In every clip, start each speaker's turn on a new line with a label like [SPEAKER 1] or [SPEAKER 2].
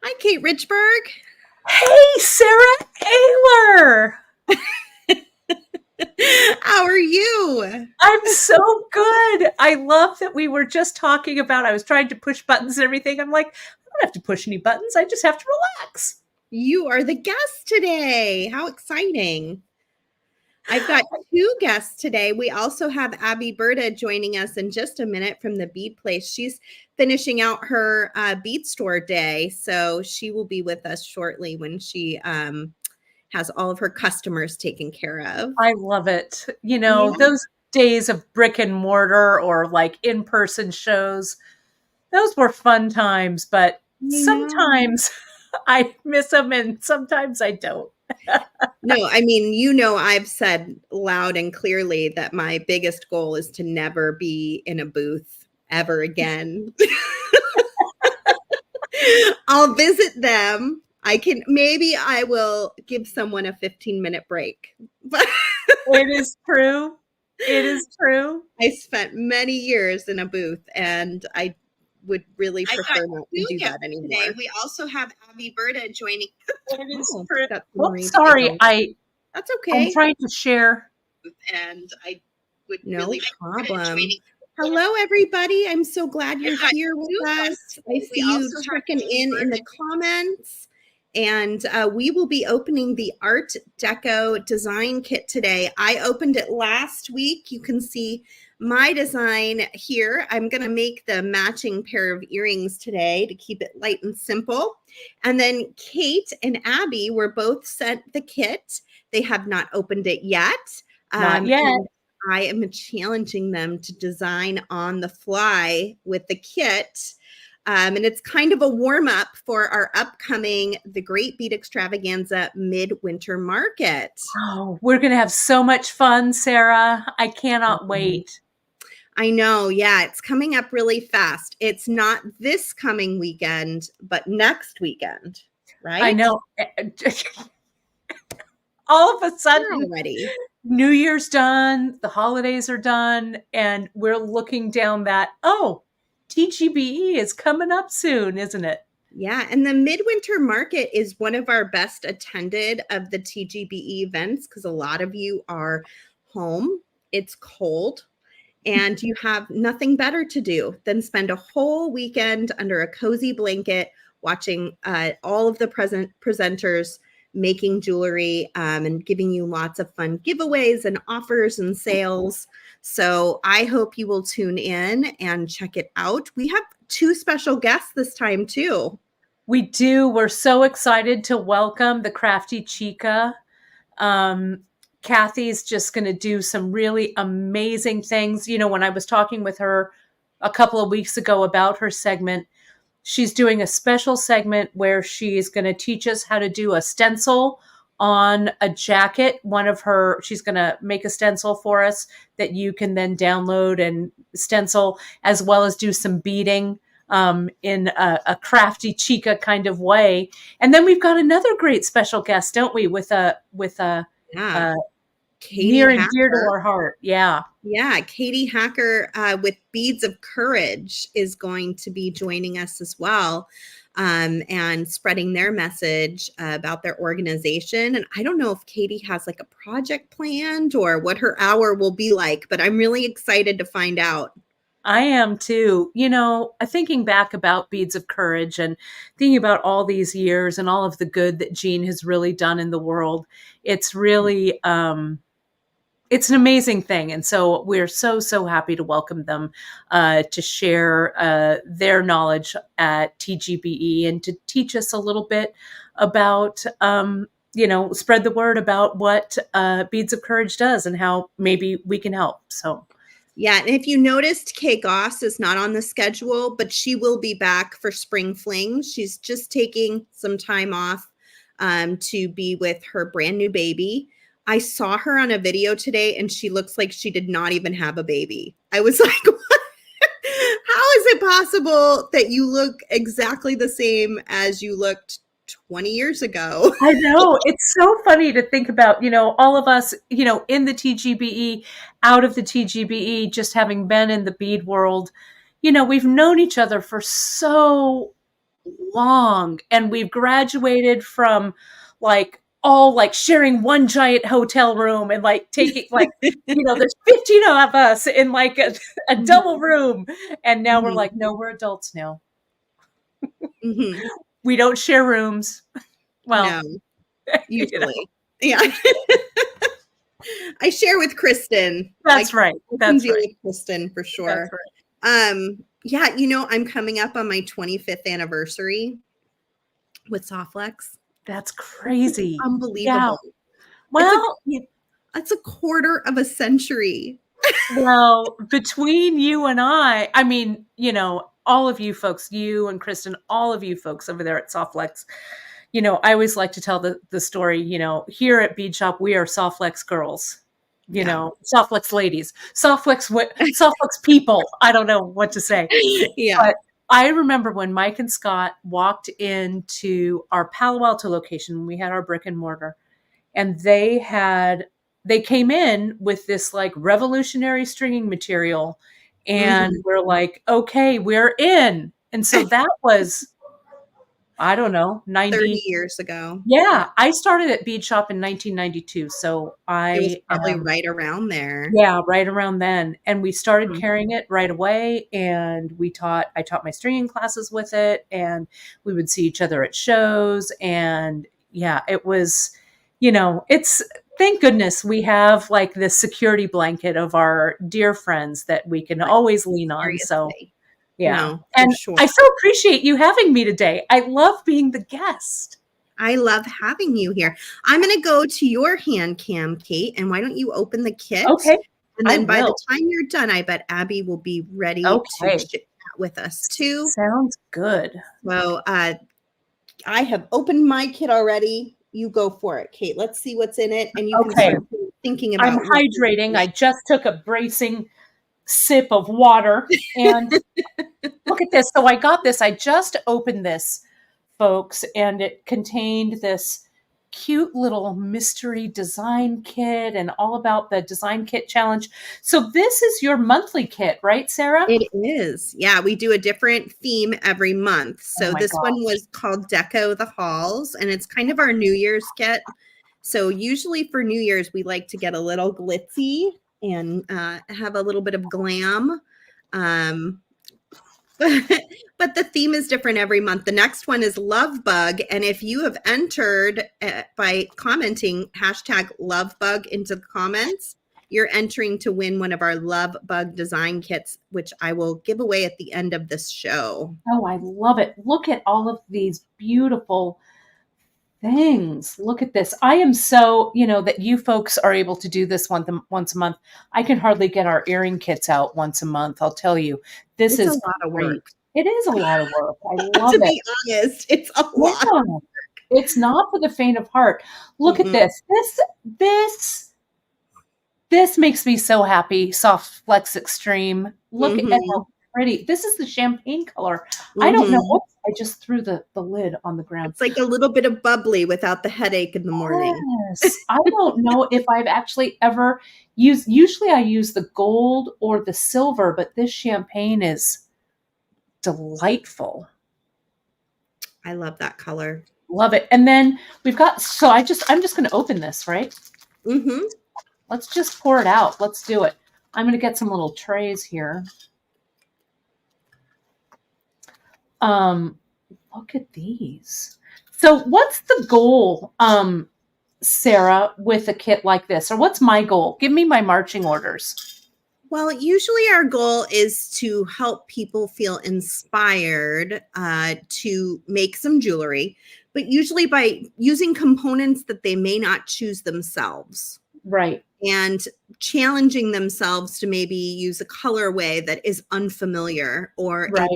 [SPEAKER 1] Hi, Kate Richbourg.
[SPEAKER 2] Hey, Sara Oehler.
[SPEAKER 1] How are you?
[SPEAKER 2] I'm so good. I love that we were just talking about, I was trying to push buttons and everything. I'm like, I don't have to push any buttons. I just have to relax.
[SPEAKER 1] You are the guest today. How exciting. I've got two guests today. We also have Abbi Berta joining us in just a minute from the Bead Place. She's finishing out her bead store day, so she will be with us shortly when she has all of her customers taken care of.
[SPEAKER 2] I love it.
[SPEAKER 1] Yeah.
[SPEAKER 2] Those days of brick and mortar or like in-person shows, those were fun times, but
[SPEAKER 1] I know.
[SPEAKER 2] sometimes I miss them and sometimes I don't.
[SPEAKER 1] No, I mean, I've said loud and clearly that my biggest goal is to never be in a booth ever again. I'll visit them. Maybe I will give someone a 15-minute break. But
[SPEAKER 2] It is true. It is true.
[SPEAKER 1] I spent many years in a booth and I would really prefer not to do that anymore. Today. We also have Abbi Berta joining.
[SPEAKER 2] It is true. Oops, sorry,
[SPEAKER 1] That's okay.
[SPEAKER 2] I'm trying to share.
[SPEAKER 1] And I would really problem. Hello, everybody. I'm so glad you're here with us. I see you checking in the comments. And we will be opening the Art Deco design kit today. I opened it last week. You can see my design here. I'm going to make the matching pair of earrings today to keep it light and simple. And then Kate and Abbi were both sent the kit. They have not opened it yet.
[SPEAKER 2] Not yet.
[SPEAKER 1] I am challenging them to design on the fly with the kit. And it's kind of a warm-up for our upcoming The Great Bead Extravaganza Midwinter Market.
[SPEAKER 2] Oh, we're going to have so much fun, Sara. I cannot wait.
[SPEAKER 1] I know. Yeah, it's coming up really fast. It's not this coming weekend, but next weekend, right?
[SPEAKER 2] I know. All of a sudden,
[SPEAKER 1] already.
[SPEAKER 2] New Year's done, the holidays are done, and we're looking down that, TGBE is coming up soon, isn't it?
[SPEAKER 1] Yeah, and the Midwinter Market is one of our best attended of the TGBE events because a lot of you are home. It's cold, and you have nothing better to do than spend a whole weekend under a cozy blanket watching all of the presenters making jewelry and giving you lots of fun giveaways and offers and sales. So I hope you will tune in and check it out. We have two special guests this time too.
[SPEAKER 2] We do. We're so excited to welcome the Crafty Chica. Kathy's just going to do some really amazing things. When I was talking with her a couple of weeks ago about her segment, she's doing a special segment where she's going to teach us how to do a stencil on a jacket. She's going to make a stencil for us that you can then download and stencil, as well as do some beading in a crafty chica kind of way. And then we've got another great special guest, don't we? With a near and dear to our heart. Yeah.
[SPEAKER 1] Yeah. Katie Hacker with Beads of Courage is going to be joining us as well and spreading their message about their organization. And I don't know if Katie has like a project planned or what her hour will be like, but I'm really excited to find out.
[SPEAKER 2] I am too. Thinking back about Beads of Courage and thinking about all these years and all of the good that Jean has really done in the world, it's really, it's an amazing thing. And so we're so, so happy to welcome them to share their knowledge at TGBE and to teach us a little bit about, spread the word about what Beads of Courage does and how maybe we can help. So.
[SPEAKER 1] Yeah, and if you noticed, Kay Goss is not on the schedule, but she will be back for Spring Fling. She's just taking some time off to be with her brand new baby. I saw her on a video today, and she looks like she did not even have a baby. I was like, what? How is it possible that you look exactly the same as you looked 20 years ago?
[SPEAKER 2] I know. It's so funny to think about, all of us, in the TGBE, out of the TGBE, just having been in the bead world, we've known each other for so long, and we've graduated from like all like sharing one giant hotel room and like taking like, there's 15 of us in like a double room. And now we're like, no, we're adults now.
[SPEAKER 1] Mm-hmm.
[SPEAKER 2] We don't share rooms. Well,
[SPEAKER 1] No, usually. Yeah. I share with Kristen.
[SPEAKER 2] That's right.
[SPEAKER 1] I can deal with Kristen for sure.
[SPEAKER 2] That's right.
[SPEAKER 1] Yeah, I'm coming up on my 25th anniversary with Softflex.
[SPEAKER 2] That's crazy.
[SPEAKER 1] Unbelievable.
[SPEAKER 2] Yeah. Well,
[SPEAKER 1] that's a quarter of a century.
[SPEAKER 2] Well, between you and I mean, all of you folks, you and Kristen, all of you folks over there at Softflex, I always like to tell the story, here at Bead Shop, we are Softflex girls, Softflex ladies, Softflex people. I don't know what to say.
[SPEAKER 1] Yeah.
[SPEAKER 2] But I remember when Mike and Scott walked into our Palo Alto location when we had our brick and mortar, and they came in with this like revolutionary stringing material, and we're like, okay, we're in. And so that was, I don't know,
[SPEAKER 1] 30 years ago.
[SPEAKER 2] Yeah. I started at Bead Shop in 1992. So
[SPEAKER 1] it was probably right around there.
[SPEAKER 2] Yeah, right around then. And we started carrying it right away. And I taught my stringing classes with it, and we would see each other at shows. And yeah, it was, thank goodness we have like this security blanket of our dear friends that we can always lean on.
[SPEAKER 1] Seriously.
[SPEAKER 2] So yeah.
[SPEAKER 1] No,
[SPEAKER 2] and
[SPEAKER 1] sure.
[SPEAKER 2] I so appreciate you having me today. I love being the guest.
[SPEAKER 1] I love having you here. I'm going to go to your hand cam, Kate, and why don't you open the kit?
[SPEAKER 2] Okay.
[SPEAKER 1] And then by the time you're done, I bet Abby will be ready to chat with us too.
[SPEAKER 2] Sounds good.
[SPEAKER 1] So I have opened my kit already. You go for it, Kate. Let's see what's in it. And you can start thinking about
[SPEAKER 2] I'm hydrating. I just took a bracing sip of water, and look at this. So I got this. I just opened this, folks, and it contained this cute little mystery design kit and all about the design kit challenge. So this is your monthly kit, right, Sarah?
[SPEAKER 1] It is. Yeah, we do a different theme every month. So this one was called Deco the Halls, and it's kind of our New Year's kit. So usually for New Year's, we like to get a little glitzy and have a little bit of glam. But the theme is different every month. The next one is Love Bug. And if you have entered by commenting #LoveBug into the comments, you're entering to win one of our Love Bug design kits, which I will give away at the end of this show.
[SPEAKER 2] Oh, I love it. Look at all of these beautiful things. Look at this. I am so, that you folks are able to do this once a month. I can hardly get our earring kits out once a month. I'll tell you, this is
[SPEAKER 1] a lot of work.
[SPEAKER 2] It is a lot of work. I love
[SPEAKER 1] it. To be honest, it's a lot.
[SPEAKER 2] It's not for the faint of heart. Look at this. This makes me so happy. Softflex Extreme. Look at how pretty. This is the champagne color. I don't know what. I just threw the lid on the ground.
[SPEAKER 1] It's like a little bit of bubbly without the headache in the morning.
[SPEAKER 2] Yes. I don't know if I've actually ever usually I use the gold or the silver, but this champagne is delightful.
[SPEAKER 1] I love that color.
[SPEAKER 2] Love it. And then we've got, I'm just going to open this, right? Let's just pour it out. Let's do it. I'm going to get some little trays here. Look at these. So what's the goal, Sarah, with a kit like this? Or what's my goal? Give me my marching orders.
[SPEAKER 1] Well, usually our goal is to help people feel inspired to make some jewelry, but usually by using components that they may not choose themselves.
[SPEAKER 2] Right.
[SPEAKER 1] And challenging themselves to maybe use a colorway that is unfamiliar, or a part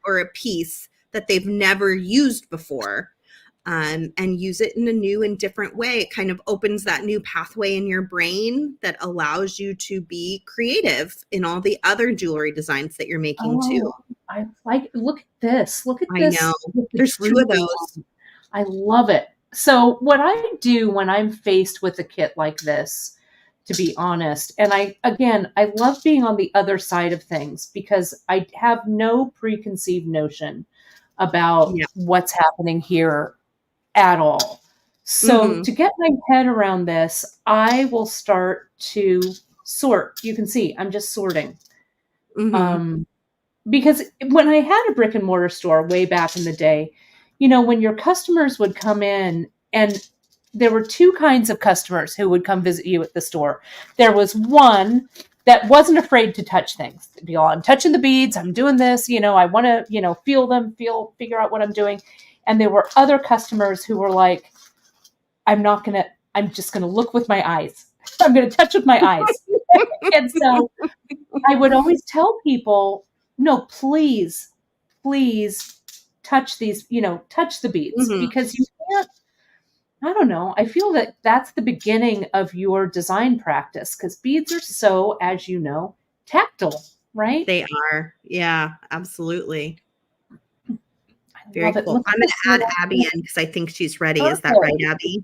[SPEAKER 1] or a piece that they've never used before. And use it in a new and different way. It kind of opens that new pathway in your brain that allows you to be creative in all the other jewelry designs that you're making too.
[SPEAKER 2] I like, look at this. Look at this.
[SPEAKER 1] I know. There's two of those.
[SPEAKER 2] I love it. So what I do when I'm faced with a kit like this, to be honest, and I love being on the other side of things because I have no preconceived notion about
[SPEAKER 1] Yeah.
[SPEAKER 2] what's happening here at all. So
[SPEAKER 1] Mm-hmm.
[SPEAKER 2] to get my head around this, I will start to sort. You can see I'm just sorting.
[SPEAKER 1] Mm-hmm.
[SPEAKER 2] Um, because when I had a brick and mortar store way back in the day, when your customers would come in, and there were two kinds of customers who would come visit you at the store. There was one that wasn't afraid to touch things. They'd be all, I'm touching the beads, I'm doing this, I want to, feel them, figure out what I'm doing. And there were other customers who were like, I'm just going to look with my eyes. I'm going to touch with my eyes. And so I would always tell people, no, please touch these, touch the beads,
[SPEAKER 1] Mm-hmm.
[SPEAKER 2] because you can't, I don't know. I feel that that's the beginning of your design practice, because beads are so, as you know, tactile, right?
[SPEAKER 1] They are. Yeah, absolutely.
[SPEAKER 2] I
[SPEAKER 1] Very
[SPEAKER 2] love it.
[SPEAKER 1] cool.
[SPEAKER 2] Look at
[SPEAKER 1] I'm going
[SPEAKER 2] this
[SPEAKER 1] to add
[SPEAKER 2] little
[SPEAKER 1] Abby in because I think she's ready. Is that right,
[SPEAKER 2] purple.
[SPEAKER 1] Abby?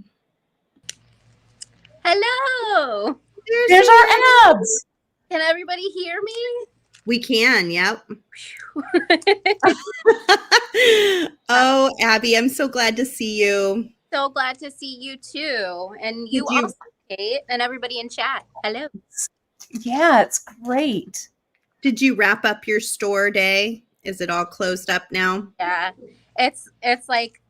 [SPEAKER 3] Hello.
[SPEAKER 1] There
[SPEAKER 2] There's
[SPEAKER 1] she
[SPEAKER 2] our
[SPEAKER 1] is.
[SPEAKER 2] abs.
[SPEAKER 3] Can everybody hear me?
[SPEAKER 1] We can. Yep. Oh, Abby, I'm so glad to see you.
[SPEAKER 3] So glad to see you too. And you
[SPEAKER 1] Did you?
[SPEAKER 3] also, Kate, and everybody in chat. Hello.
[SPEAKER 2] Yeah, it's great.
[SPEAKER 1] Did you wrap up your store day? Is it all closed up now?
[SPEAKER 3] Yeah. It's like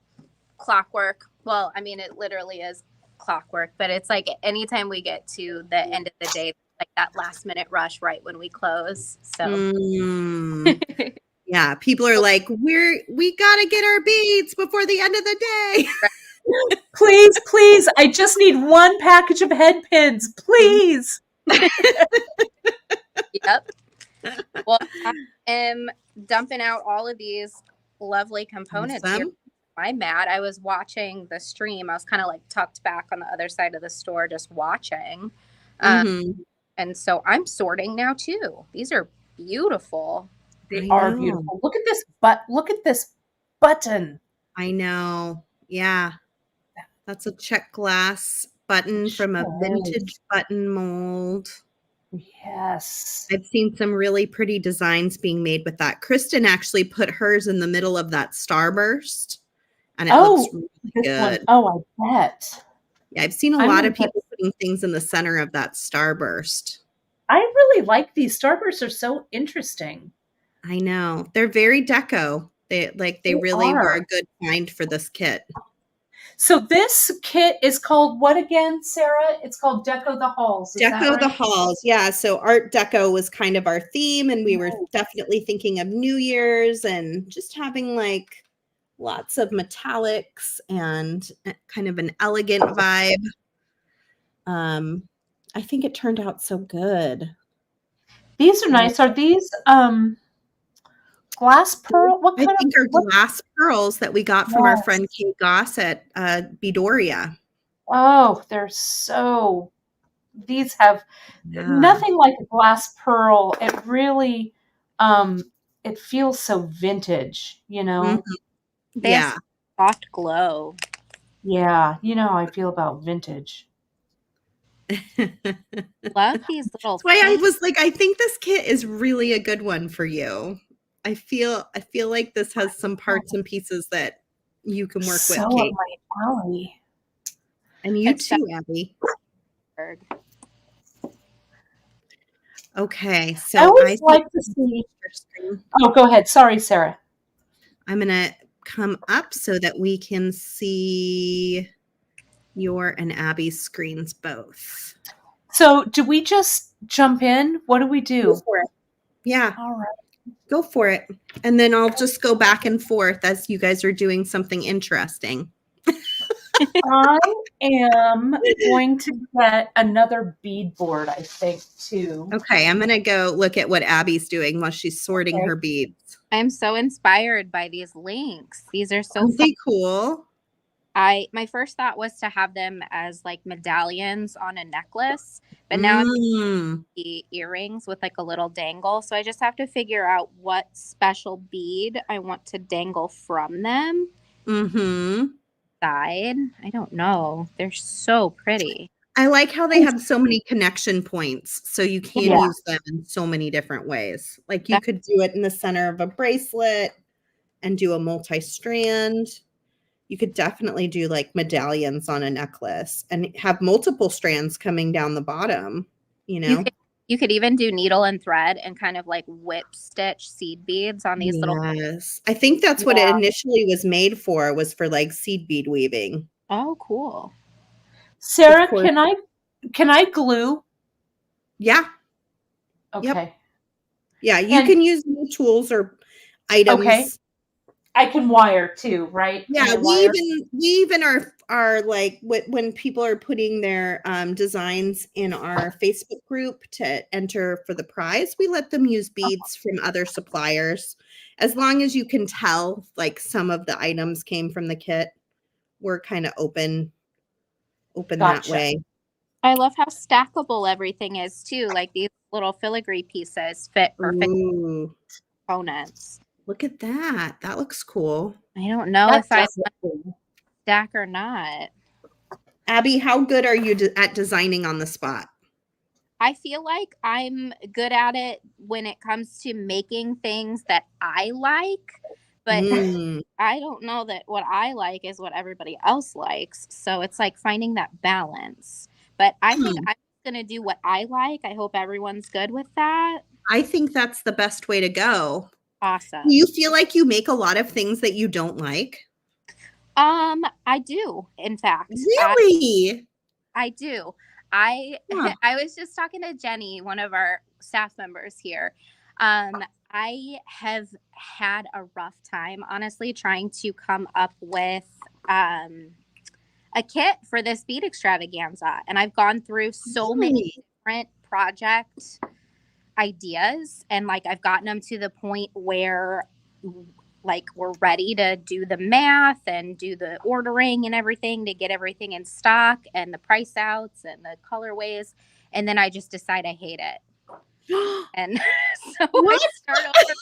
[SPEAKER 3] clockwork. Well, I mean, it literally is clockwork, but it's like anytime we get to the end of the day, like that last minute rush right when we close. So
[SPEAKER 1] Mm. Yeah, people are like, we gotta get our beads before the end of the day.
[SPEAKER 2] Please. I just need one package of head pins. Please.
[SPEAKER 3] Yep. Well, I am dumping out all of these lovely components here.
[SPEAKER 1] Awesome.
[SPEAKER 3] I'm mad. I was watching the stream. I was kind of like tucked back on the other side of the store, just watching.
[SPEAKER 1] Mm-hmm.
[SPEAKER 3] And so I'm sorting now too. These are beautiful.
[SPEAKER 2] They
[SPEAKER 1] I
[SPEAKER 2] are
[SPEAKER 1] know.
[SPEAKER 2] beautiful. Look at this button.
[SPEAKER 1] I know. Yeah. That's a check glass button from a vintage button mold.
[SPEAKER 2] Yes.
[SPEAKER 1] I've seen some really pretty designs being made with that. Kristen actually put hers in the middle of that starburst, and it looks really
[SPEAKER 2] this one.
[SPEAKER 1] good.
[SPEAKER 2] Oh, I bet.
[SPEAKER 1] Yeah, I've seen a lot of people putting things in the center of that starburst.
[SPEAKER 2] I really like these. Starbursts are so interesting.
[SPEAKER 1] I know. They're very deco. They really were a good find for this kit.
[SPEAKER 2] So this kit is called what again, Sarah? It's called Deco the Halls.
[SPEAKER 1] Deco the Halls. Yeah. So Art Deco was kind of our theme, and we were definitely thinking of New Year's and just having like lots of metallics and kind of an elegant vibe. I think it turned out so good.
[SPEAKER 2] These are nice. Are these glass pearl?
[SPEAKER 1] I think are glass pearls that we got from our friend Kate Goss at Beadoria.
[SPEAKER 2] Oh, these have nothing like a glass pearl. It really, it feels so vintage,
[SPEAKER 1] Mm-hmm.
[SPEAKER 3] They have soft glow.
[SPEAKER 2] Yeah, you know how I feel about vintage.
[SPEAKER 3] Love these little.
[SPEAKER 1] That's why I was like, I think this kit is really a good one for you. I feel like this has some parts and pieces that you can work with, Kate.
[SPEAKER 2] My alley.
[SPEAKER 1] And you too, Abby. Okay, so
[SPEAKER 2] I always like to see. Oh, go ahead. Sorry, Sarah.
[SPEAKER 1] I'm gonna come up so that we can see your and Abby's screens both.
[SPEAKER 2] So, do we just jump in? What do we do?
[SPEAKER 1] Go for it. Yeah.
[SPEAKER 2] All right.
[SPEAKER 1] Go for it. And then I'll just go back and forth as you guys are doing something interesting.
[SPEAKER 2] I am going to get another bead board, I think, too.
[SPEAKER 1] Okay, I'm going to go look at what Abby's doing while she's sorting her beads.
[SPEAKER 3] I'm so inspired by these links. These are so
[SPEAKER 1] cool.
[SPEAKER 3] My first thought was to have them as like medallions on a necklace, but now I'm the earrings with like a little dangle. So I just have to figure out what special bead I want to dangle from them. Side. I don't know. They're so pretty.
[SPEAKER 1] I like how they have so many connection points, so you can use them in so many different ways. Like you could do it in the center of a bracelet. and do a multi-strand. You could definitely do like medallions on a necklace and have multiple strands coming down the bottom, you know?
[SPEAKER 3] You could even do needle and thread and kind of like whip stitch seed beads on these little.
[SPEAKER 1] Yes. I think that's what it initially was made for, was for like seed bead weaving.
[SPEAKER 3] Oh, cool.
[SPEAKER 2] Sarah, can I glue?
[SPEAKER 1] Yeah.
[SPEAKER 2] Okay.
[SPEAKER 1] Yep. Yeah, you can use new tools or items.
[SPEAKER 2] Okay. I can wire too, right?
[SPEAKER 1] Yeah, we even are like when people are putting their designs in our Facebook group to enter for the prize, we let them use beads from other suppliers. As long as you can tell like some of the items came from the kit, we're kind of open that way.
[SPEAKER 3] I love how stackable everything is too. Like these little filigree pieces fit perfect components.
[SPEAKER 1] Look at that. That looks cool.
[SPEAKER 3] I don't know if I stack or not.
[SPEAKER 1] Abby, how good are you at designing on the spot?
[SPEAKER 3] I feel like I'm good at it when it comes to making things that I like, but I don't know that what I like is what everybody else likes. So it's like finding that balance. But I think I'm going to do what I like. I hope everyone's good with that.
[SPEAKER 1] I think that's the best way to go.
[SPEAKER 3] Awesome.
[SPEAKER 1] Do you feel like you make a lot of things that you don't like?
[SPEAKER 3] I do, in fact.
[SPEAKER 1] Really?
[SPEAKER 3] I do. I was just talking to Jenny, one of our staff members here. I have had a rough time, honestly, trying to come up with a kit for this bead extravaganza. And I've gone through so many different project ideas, and like I've gotten them to the point where like we're ready to do the math and do the ordering and everything to get everything in stock and the price outs and the colorways, and then I just decide I hate it. And so I start over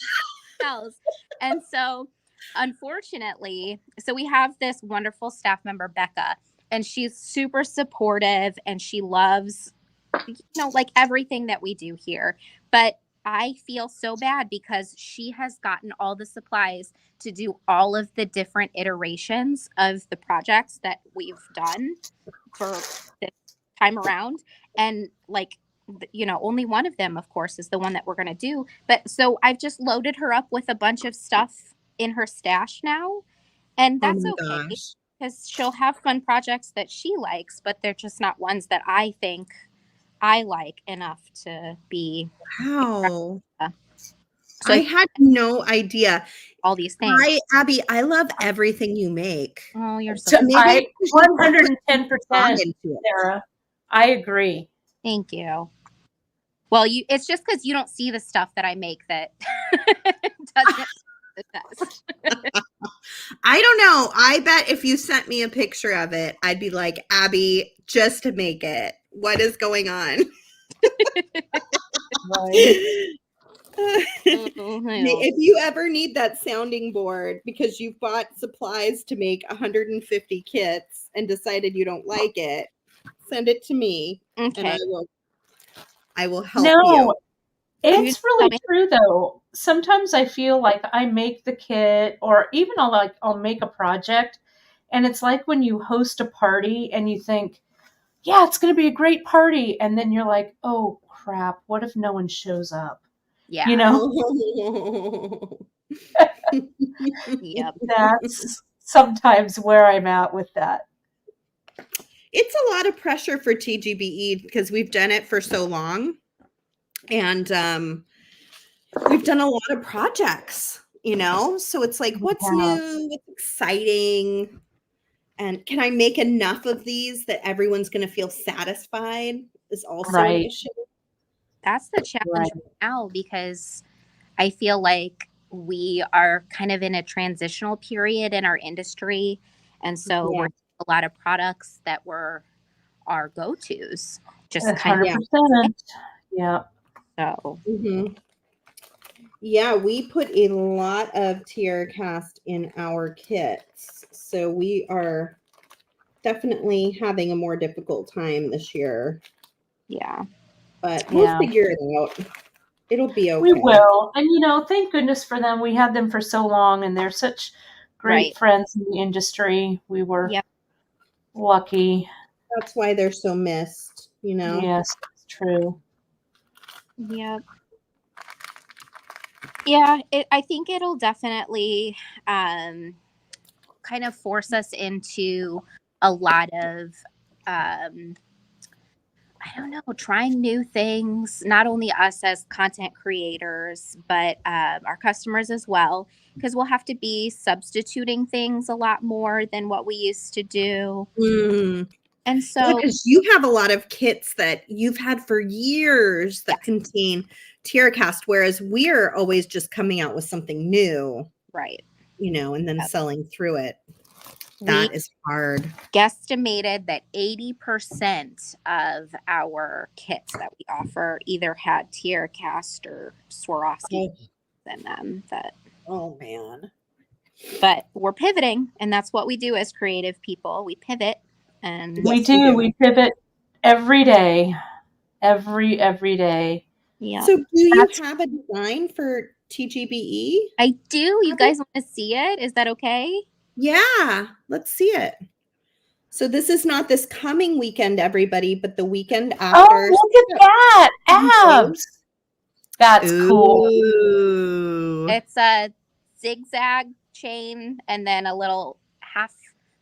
[SPEAKER 3] else. And so unfortunately, so we have this wonderful staff member, Becca, and she's super supportive and she loves, you know, like everything that we do here. But I feel so bad because she has gotten all the supplies to do all of the different iterations of the projects that we've done for this time around. And like, you know, only one of them, of course, is the one that we're going to do. But so I've just loaded her up with a bunch of stuff in her stash now. And that's okay because she'll have fun projects that she likes, but they're just not ones that I think I like enough to be.
[SPEAKER 1] Wow.
[SPEAKER 3] So
[SPEAKER 1] I had no idea.
[SPEAKER 3] All these things.
[SPEAKER 1] Abby, I love everything you make.
[SPEAKER 3] Oh, you're so
[SPEAKER 2] I 110%, Sarah. I agree.
[SPEAKER 3] Thank you. Well, it's just because you don't see the stuff that I make that doesn't the test.
[SPEAKER 1] I don't know. I bet if you sent me a picture of it, I'd be like, Abby, just to make it. What is going on? If you ever need that sounding board because you bought supplies to make 150 kits and decided you don't like it, send it to me and I will help you.
[SPEAKER 2] It's really true though. Sometimes I feel like I make the kit, or even I'll make a project, and it's like when you host a party and you think, yeah, it's going to be a great party, and then you're like, oh crap, what if no one shows up?
[SPEAKER 3] Yeah.
[SPEAKER 2] You know?
[SPEAKER 3] Yep.
[SPEAKER 2] That's sometimes where I'm at with that.
[SPEAKER 1] It's a lot of pressure for TGBE because we've done it for so long. And we've done a lot of projects, you know? So it's like, what's new? What's exciting? And can I make enough of these that everyone's going to feel satisfied is also an issue.
[SPEAKER 3] That's the challenge now, because I feel like we are kind of in a transitional period in our industry. And so we're a lot of products that were our go-tos. Just
[SPEAKER 2] 100%. Yeah.
[SPEAKER 3] So.
[SPEAKER 1] Yeah, we put a lot of tiara cast in our kits. So we are definitely having a more difficult time this year.
[SPEAKER 3] Yeah.
[SPEAKER 1] But we'll figure it out. It'll be
[SPEAKER 2] We
[SPEAKER 1] okay.
[SPEAKER 2] will. And, thank goodness for them. We had them for so long, and they're such great
[SPEAKER 3] Right.
[SPEAKER 2] friends in the industry. We were
[SPEAKER 3] Yep.
[SPEAKER 2] lucky.
[SPEAKER 1] That's why they're so missed,
[SPEAKER 2] Yes, it's true.
[SPEAKER 3] Yep. Yeah, I think it'll definitely kind of force us into a lot of I don't know, trying new things, not only us as content creators, but our customers as well, because we'll have to be substituting things a lot more than what we used to do.
[SPEAKER 1] Mm.
[SPEAKER 3] And
[SPEAKER 1] Yeah,
[SPEAKER 3] so,
[SPEAKER 1] because you have a lot of kits that you've had for years that contain TierraCast, whereas we're always just coming out with something new,
[SPEAKER 3] right.
[SPEAKER 1] and then
[SPEAKER 3] Yep.
[SPEAKER 1] selling through it.
[SPEAKER 3] We
[SPEAKER 1] That is hard.
[SPEAKER 3] guesstimated that 80% of our kits that we offer either had TierraCast or Swarovski in them.
[SPEAKER 1] Oh man.
[SPEAKER 3] But we're pivoting, and that's what we do as creative people. We pivot, and
[SPEAKER 2] We
[SPEAKER 1] Yes, we
[SPEAKER 2] do.
[SPEAKER 1] do.
[SPEAKER 2] We pivot every day. Every day.
[SPEAKER 3] yeah.
[SPEAKER 1] So do you have a design for TGBE?
[SPEAKER 3] I do. You guys want to see it? Is that okay?
[SPEAKER 1] Yeah, let's see it. So this is not this coming weekend, everybody, but the weekend after.
[SPEAKER 2] Oh, look at that. Abs. That's cool.
[SPEAKER 1] Ooh.
[SPEAKER 3] It's a zigzag chain and then a little half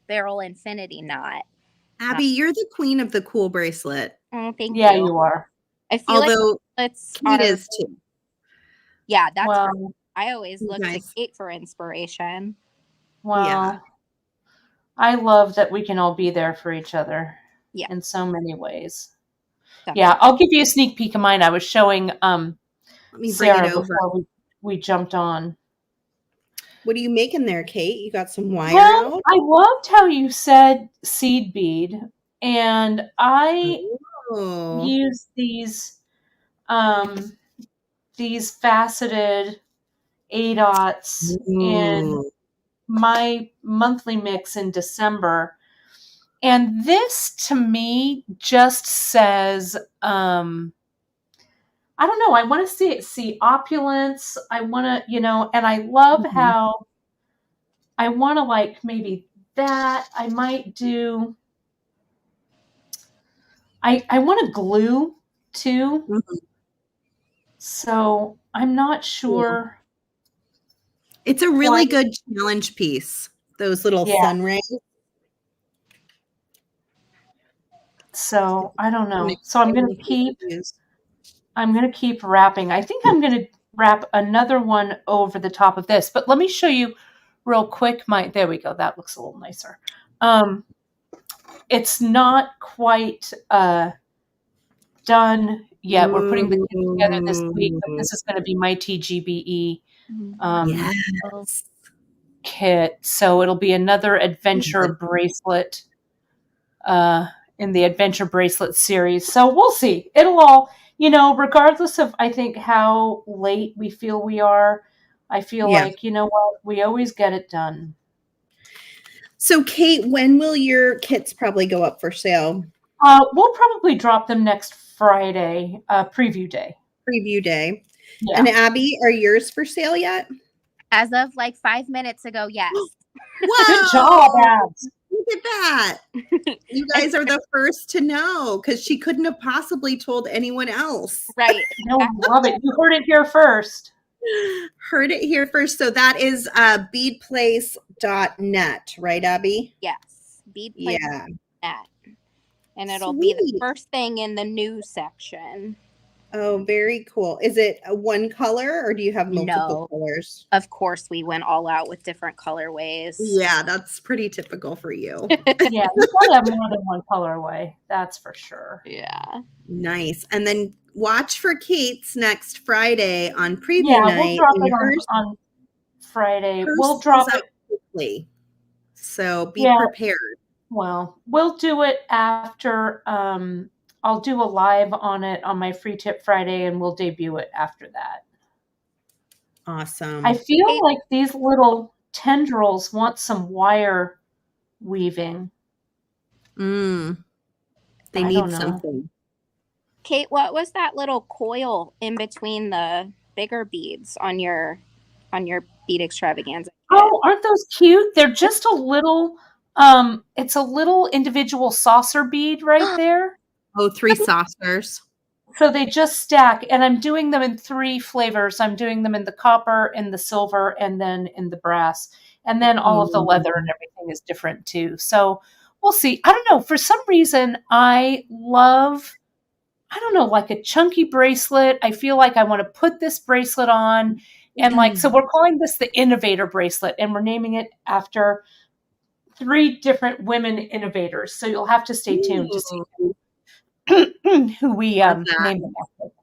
[SPEAKER 3] barrel infinity knot.
[SPEAKER 1] Abby, you're the queen of the cool bracelet.
[SPEAKER 3] Oh, thank
[SPEAKER 2] Yeah,
[SPEAKER 3] you.
[SPEAKER 2] you are.
[SPEAKER 3] I feel
[SPEAKER 1] Although
[SPEAKER 3] like it's
[SPEAKER 1] Kate is too.
[SPEAKER 3] Yeah, that's
[SPEAKER 2] Well,
[SPEAKER 3] great. I always look to
[SPEAKER 1] Nice.
[SPEAKER 3] Kate for inspiration.
[SPEAKER 2] well,
[SPEAKER 1] Yeah.
[SPEAKER 2] I love that we can all be there for each other
[SPEAKER 3] Yeah.
[SPEAKER 2] in so many ways.
[SPEAKER 3] Definitely.
[SPEAKER 2] Yeah, I'll give you a sneak peek of mine. I was showing
[SPEAKER 1] Let me bring
[SPEAKER 2] Sarah
[SPEAKER 1] it over.
[SPEAKER 2] before we jumped on.
[SPEAKER 1] What are you making there, Kate? You got some wire
[SPEAKER 2] Well,
[SPEAKER 1] out?
[SPEAKER 2] I loved how you said seed bead, and I
[SPEAKER 1] Oh.
[SPEAKER 2] use these faceted A dots in
[SPEAKER 1] Ooh.
[SPEAKER 2] my monthly mix in December. And this to me just says, I don't know, I want to see opulence. I want to, and I love how I want to like maybe that. I might do, I want to glue too.
[SPEAKER 1] Mhm.
[SPEAKER 2] So I'm not sure.
[SPEAKER 1] It's a really good challenge piece. Those little
[SPEAKER 2] Yeah.
[SPEAKER 1] sun rays.
[SPEAKER 2] So I don't know. So I'm going to keep wrapping. I think I'm going to wrap another one over the top of this, but let me show you real quick. There we go. That looks a little nicer. It's not quite done yet. We're putting the kit together this week, but this is going to be my TGBE
[SPEAKER 1] Yes.
[SPEAKER 2] kit. So it'll be another adventure bracelet in the adventure bracelet series. So we'll see. It'll all, regardless of, I think, how late we feel we are, I feel like, you know what, we always get it done.
[SPEAKER 1] So Kate, when will your kits probably go up for sale?
[SPEAKER 2] We'll probably drop them next Friday, preview day.
[SPEAKER 1] Preview day.
[SPEAKER 2] Yeah.
[SPEAKER 1] And Abby, are yours for sale yet?
[SPEAKER 3] As of like 5 minutes ago, yes.
[SPEAKER 1] Whoa!
[SPEAKER 2] Good job, Abs.
[SPEAKER 1] Look at that. You guys are the first to know because she couldn't have possibly told anyone else.
[SPEAKER 3] Right.
[SPEAKER 2] No, love it. You heard it here first.
[SPEAKER 1] Heard it here first. So that is beadplace.net, right, Abby?
[SPEAKER 3] Yes. Beadplace.net. And it'll be the first thing in the news section.
[SPEAKER 1] Oh, very cool. Is it one color or do you have multiple colors?
[SPEAKER 3] Of course, we went all out with different colorways.
[SPEAKER 1] Yeah, that's pretty typical for you.
[SPEAKER 2] Yeah, we gotta have more than one colorway. That's for sure.
[SPEAKER 3] Yeah.
[SPEAKER 1] Nice. And then watch for Kate's next Friday on preview night.
[SPEAKER 2] We'll drop it on Friday. We'll drop it
[SPEAKER 1] quickly. So be prepared.
[SPEAKER 2] Well, we'll do it after I'll do a live on it on my Free Tip Friday, and we'll debut it after that.
[SPEAKER 1] Awesome.
[SPEAKER 2] I feel like these little tendrils want some wire weaving.
[SPEAKER 1] They need something.
[SPEAKER 3] Kate, what was that little coil in between the bigger beads on your bead extravaganza kit?
[SPEAKER 2] Oh, aren't those cute? They're just a little, it's a little individual saucer bead right there.
[SPEAKER 1] Oh, 3 saucers.
[SPEAKER 2] So they just stack, and I'm doing them in 3 flavors. I'm doing them in the copper, in the silver, and then in the brass. And then all of the leather and everything is different too. So we'll see. I don't know. For some reason, I love, I don't know, like a chunky bracelet. I feel like I want to put this bracelet on. And like, so we're calling this the Innovator bracelet, and we're naming it after 3 different women innovators. So you'll have to stay tuned to see who we named them after.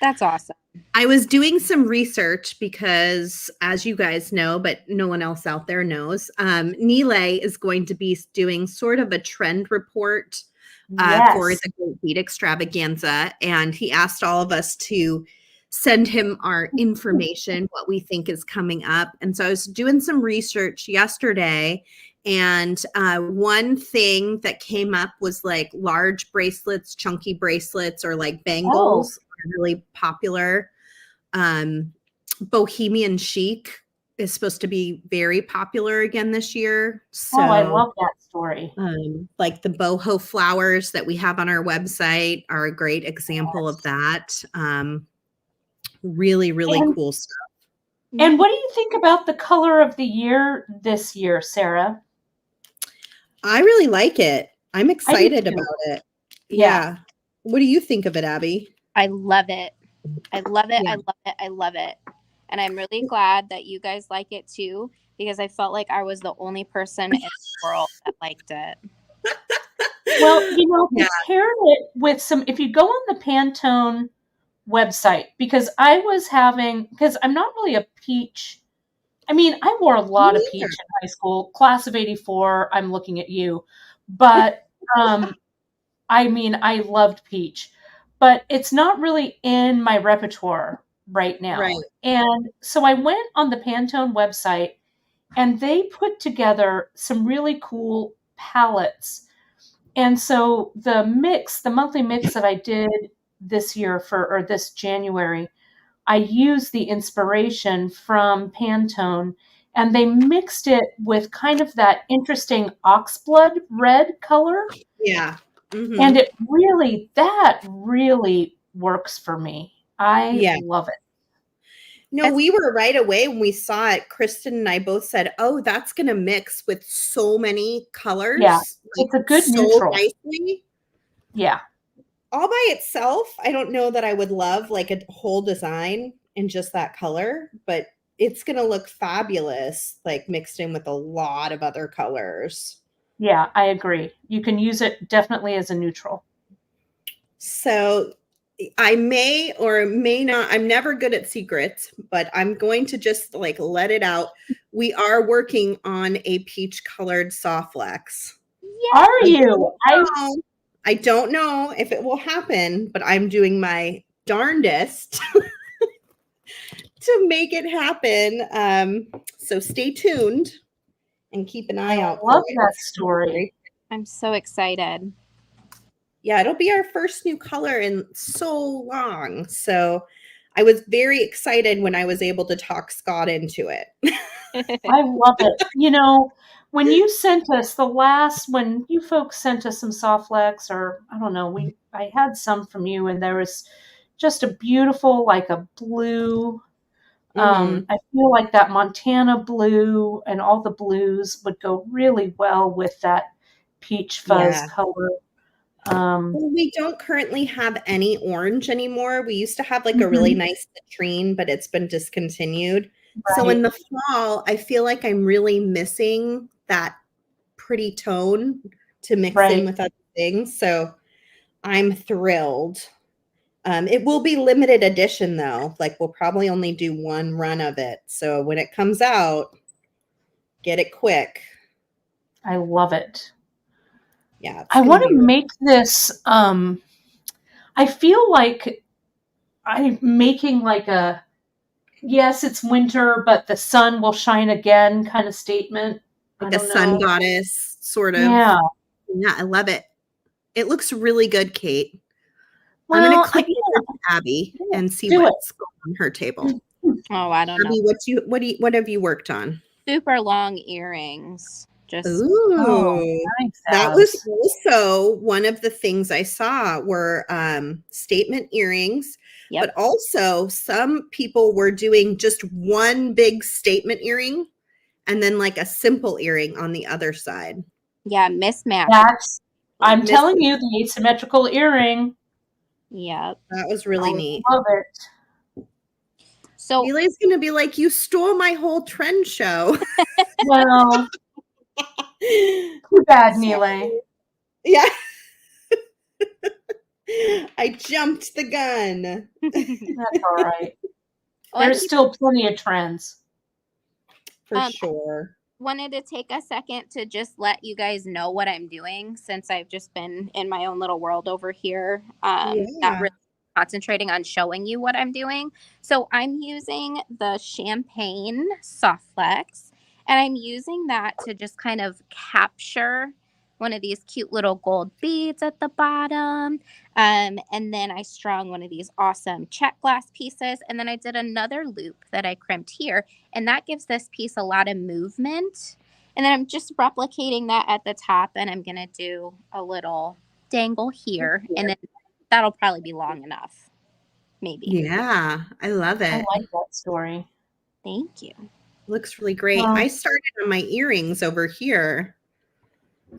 [SPEAKER 3] That's awesome.
[SPEAKER 1] I was doing some research because, as you guys know, but no one else out there knows, Nile is going to be doing sort of a trend report for the Great Bead Extravaganza. And he asked all of us to send him our information, what we think is coming up. And so I was doing some research yesterday. And one thing that came up was like large bracelets, chunky bracelets, or like bangles are really popular. Bohemian chic is supposed to be very popular again this year. So
[SPEAKER 2] I love that story.
[SPEAKER 1] Like the boho flowers that we have on our website are a great example of that. Really, really cool stuff.
[SPEAKER 2] And what do you think about the color of the year this year, Sarah?
[SPEAKER 1] I really like it. I'm excited about it. Yeah. What do you think of it, Abby?
[SPEAKER 3] I love it. I love it. I love it. I love it. And I'm really glad that you guys like it too, because I felt like I was the only person in the world that liked it.
[SPEAKER 2] Well, you know, compare it with some, if you go on the Pantone website, because because I'm not really a peach. I mean, I wore a lot of peach in high school, class of 84. I'm looking at you. But I mean, I loved peach, but it's not really in my repertoire right now.
[SPEAKER 1] Right.
[SPEAKER 2] And so I went on the Pantone website, and they put together some really cool palettes. And so the monthly mix that I did this year or this January, I used the inspiration from Pantone, and they mixed it with kind of that interesting oxblood red color.
[SPEAKER 1] Yeah. Mm-hmm.
[SPEAKER 2] And that really works for me. I love it.
[SPEAKER 1] No, we were right away when we saw it. Kristen and I both said, "Oh, that's going to mix with so many colors."
[SPEAKER 2] Yeah, it's a good neutral.
[SPEAKER 1] Nicely.
[SPEAKER 2] Yeah.
[SPEAKER 1] All by itself, I don't know that I would love like a whole design in just that color, but it's going to look fabulous, like mixed in with a lot of other colors.
[SPEAKER 2] Yeah, I agree. You can use it definitely as a neutral.
[SPEAKER 1] So I may or may not, I'm never good at secrets, but I'm going to just like let it out. We are working on a peach colored soft flex.
[SPEAKER 2] Yeah. Are you?
[SPEAKER 1] I don't know if it will happen, but I'm doing my darndest to make it happen. So stay tuned and keep an eye out.
[SPEAKER 2] I love that story.
[SPEAKER 3] I'm so excited.
[SPEAKER 1] Yeah, it'll be our first new color in so long. So I was very excited when I was able to talk Scott into it.
[SPEAKER 2] I love it. You know, when you sent us when you folks sent us some soft flex, or I don't know, I had some from you, and there was just a beautiful, like a blue. I feel like that Montana blue and all the blues would go really well with that peach fuzz color.
[SPEAKER 1] We don't currently have any orange anymore. We used to have like a really nice citrine, but it's been discontinued. Right. So in the fall, I feel like I'm really missing that pretty tone to mix in with other things. So I'm thrilled. It will be limited edition though. Like we'll probably only do one run of it. So when it comes out, get it quick.
[SPEAKER 2] I love it.
[SPEAKER 1] Yeah.
[SPEAKER 2] I want to make this, I feel like I'm making like yes, it's winter, but the sun will shine again kind of statement.
[SPEAKER 1] Like a sun goddess sort of.
[SPEAKER 2] Yeah.
[SPEAKER 1] Yeah, I love it. It looks really good, Kate. I'm going
[SPEAKER 2] Well,
[SPEAKER 1] to click over to Abby and see
[SPEAKER 2] do it.
[SPEAKER 1] what's going on her table.
[SPEAKER 3] Oh, I don't know.
[SPEAKER 1] Abby, what have you worked on?
[SPEAKER 3] Super long earrings. Just
[SPEAKER 1] Ooh,
[SPEAKER 2] Nice,
[SPEAKER 1] that was
[SPEAKER 2] Abs.
[SPEAKER 1] also one of the things I saw were statement earrings,
[SPEAKER 3] Yep.
[SPEAKER 1] but also some people were doing just one big statement earring and then like a simple earring on the other side.
[SPEAKER 3] Yeah, mismatch.
[SPEAKER 2] I'm telling you, the asymmetrical earring.
[SPEAKER 3] Yep.
[SPEAKER 1] That was really neat.
[SPEAKER 2] Love it.
[SPEAKER 3] So
[SPEAKER 1] Neely's going to be like, you stole my whole trend show.
[SPEAKER 2] Well, too bad, Neely.
[SPEAKER 1] Yeah. I jumped the gun.
[SPEAKER 2] That's all right.
[SPEAKER 3] Well,
[SPEAKER 2] There's still plenty of trends.
[SPEAKER 1] For sure.
[SPEAKER 3] Wanted to take a second to just let you guys know what I'm doing since I've just been in my own little world over here. Not really concentrating on showing you what I'm doing. So I'm using the Champagne Soft Flex, and I'm using that to just kind of capture one of these cute little gold beads at the bottom. And then I strung one of these awesome check glass pieces. And then I did another loop that I crimped here. And that gives this piece a lot of movement. And then I'm just replicating that at the top. And I'm going to do a little dangle here. And then that'll probably be long enough. Maybe.
[SPEAKER 1] Yeah, I love it.
[SPEAKER 2] I like that story.
[SPEAKER 3] Thank you.
[SPEAKER 1] Looks really great.
[SPEAKER 2] Oh.
[SPEAKER 1] I started on my earrings over here.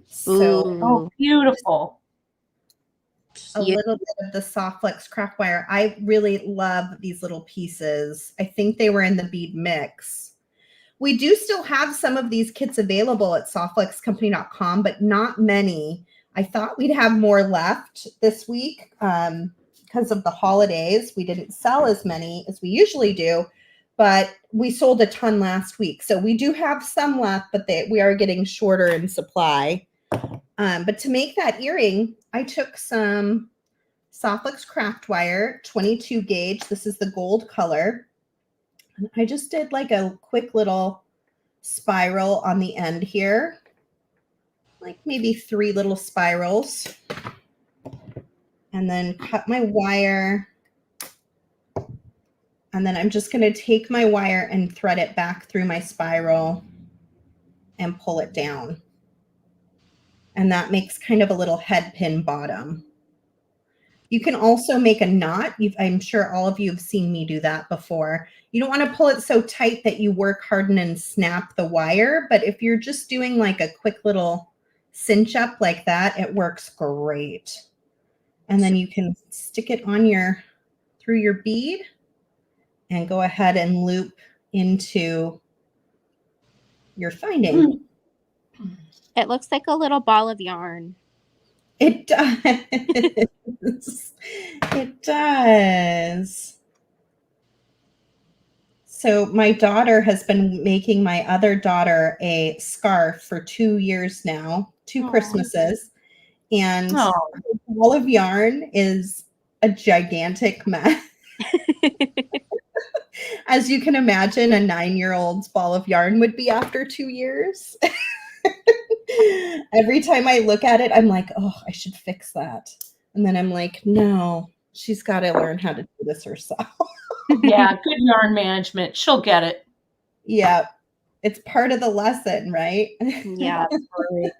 [SPEAKER 2] So
[SPEAKER 3] Cute.
[SPEAKER 2] beautiful.
[SPEAKER 1] A little bit of the soft flex craft wire. I really love these little pieces. I think they were in the bead mix. We do still have some of these kits available at softflexcompany.com, but not many. I thought we'd have more left this week because of the holidays. We didn't sell as many as we usually do, but we sold a ton last week. So we do have some left, but we are getting shorter in supply. But to make that earring, I took some Softflex craft wire, 22 gauge. This is the gold color. And I just did like a quick little spiral on the end here, like maybe 3 little spirals. And then cut my wire. And then I'm just going to take my wire and thread it back through my spiral and pull it down. And that makes kind of a little head pin bottom. You can also make a knot. I'm sure all of you have seen me do that before. You don't want to pull it so tight that you work hard and snap the wire. But if you're just doing like a quick little cinch up like that, it works great. And then you can stick it on through your bead and go ahead and loop into your finding.
[SPEAKER 3] It looks like a little ball of yarn.
[SPEAKER 1] It does. It does. So my daughter has been making my other daughter a scarf for 2 years now, 2 Christmases. And the ball of yarn is a gigantic mess. As you can imagine, a 9-year-old's ball of yarn would be after 2 years. Every time I look at it, I'm like, oh, I should fix that. And then I'm like, no, she's got to learn how to do this herself.
[SPEAKER 2] Yeah, good yarn management. She'll get it.
[SPEAKER 1] Yeah, it's part of the lesson, right?
[SPEAKER 3] Yeah.
[SPEAKER 2] That's great.